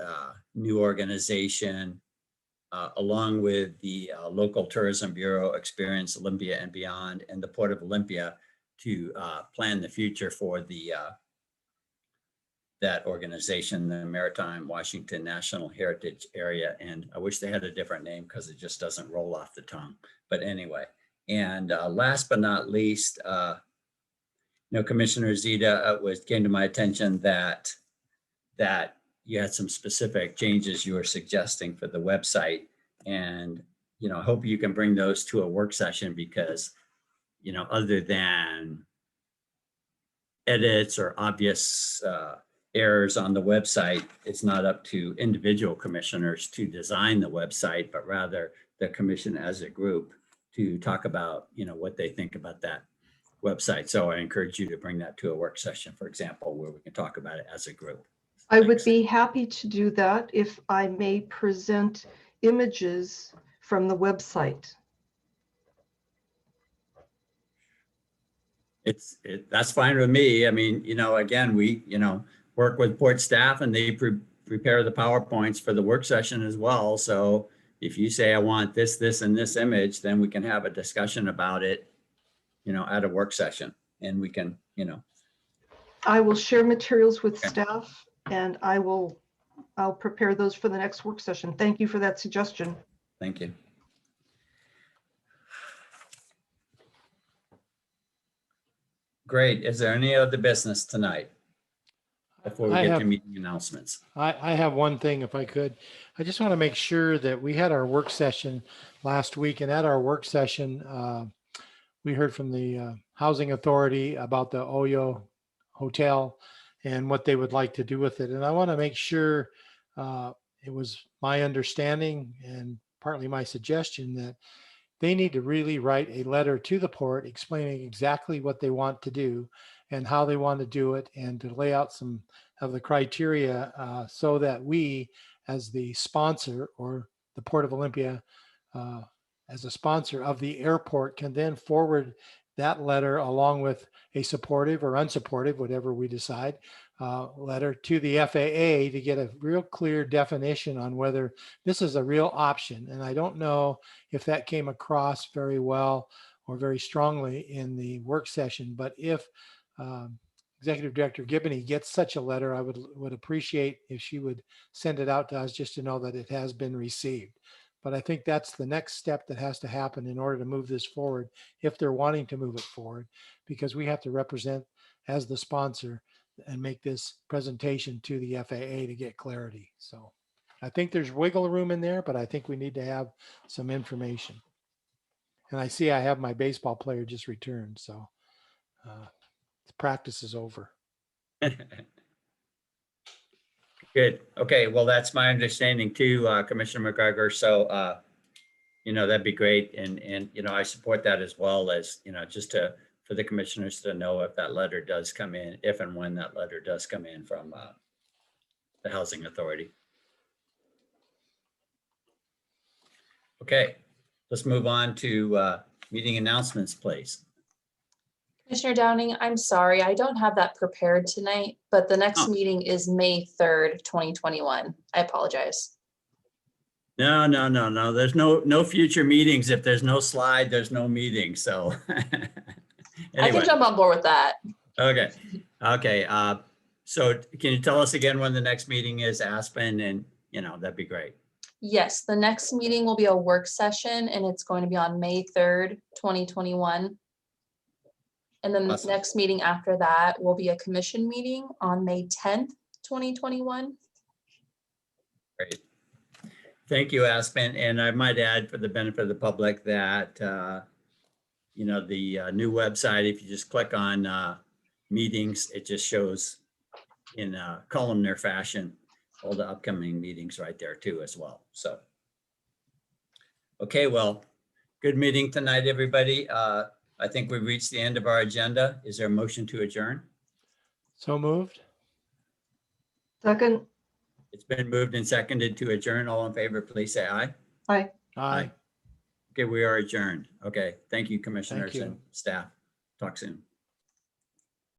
new organization along with the local tourism bureau, Experience Olympia and Beyond, and the Port of Olympia to plan the future for the that organization, the Maritime Washington National Heritage Area. And I wish they had a different name because it just doesn't roll off the tongue. But anyway, and last but not least, you know, Commissioner Zeta came to my attention that you had some specific changes you were suggesting for the website. And, you know, I hope you can bring those to a work session because, you know, other than edits or obvious errors on the website, it's not up to individual commissioners to design the website, but rather the commission as a group to talk about, you know, what they think about that website. So I encourage you to bring that to a work session, for example, where we can talk about it as a group. I would be happy to do that if I may present images from the website. That's fine with me. I mean, you know, again, we, you know, work with port staff and they prepare the PowerPoints for the work session as well. So if you say, I want this, this, and this image, then we can have a discussion about it, you know, at a work session and we can, you know. I will share materials with staff and I'll prepare those for the next work session. Thank you for that suggestion. Thank you. Great. Is there any other business tonight before we get to meeting announcements? I have one thing, if I could. I just want to make sure that we had our work session last week, and at our work session, we heard from the Housing Authority about the Oyo Hotel and what they would like to do with it. And I want to make sure it was my understanding and partly my suggestion that they need to really write a letter to the port explaining exactly what they want to do and how they want to do it, and to lay out some of the criteria so that we, as the sponsor, or the Port of Olympia as a sponsor of the airport, can then forward that letter along with a supportive or unsupportive, whatever we decide, letter to the FAA to get a real clear definition on whether this is a real option. And I don't know if that came across very well or very strongly in the work session, but if Executive Director Gibney gets such a letter, I would appreciate if she would send it out to us just to know that it has been received. But I think that's the next step that has to happen in order to move this forward, if they're wanting to move it forward, because we have to represent as the sponsor and make this presentation to the FAA to get clarity. So I think there's wiggle room in there, but I think we need to have some information. And I see I have my baseball player just returned, so practice is over. Good. Okay. Well, that's my understanding too, Commissioner McGregor. So, you know, that'd be great. And, you know, I support that as well, as, you know, just for the commissioners to know if that letter does come in, if and when that letter does come in from the Housing Authority. Okay, let's move on to meeting announcements, please. Commissioner Downing, I'm sorry, I don't have that prepared tonight, but the next Oh. meeting is May 3rd, 2021. I apologize. No. There's no future meetings. If there's no slide, there's no meeting. So I can anyway, jump on board with that. okay. So can you tell us again when the next meeting is, Aspen? And that'd be great. Yes, the next meeting will be a work session and it's going to be on May 3rd, 2021. And then the Awesome. next meeting after that will be a commission meeting on May 10th, 2021. Great. Thank you, Aspen. And I might add, for the benefit of the public, that the new website, if you just click on meetings, it just shows in a columnar fashion all the upcoming meetings right there too as well. So, okay, well, good meeting tonight, everybody. I think we've reached the end of our agenda. Is there a motion to adjourn? So moved. Second, It's been moved and seconded to adjourn. All in favor, please say aye. aye. Aye. Okay, we are adjourned. Okay, thank you, commissioners you. and staff. Talk soon.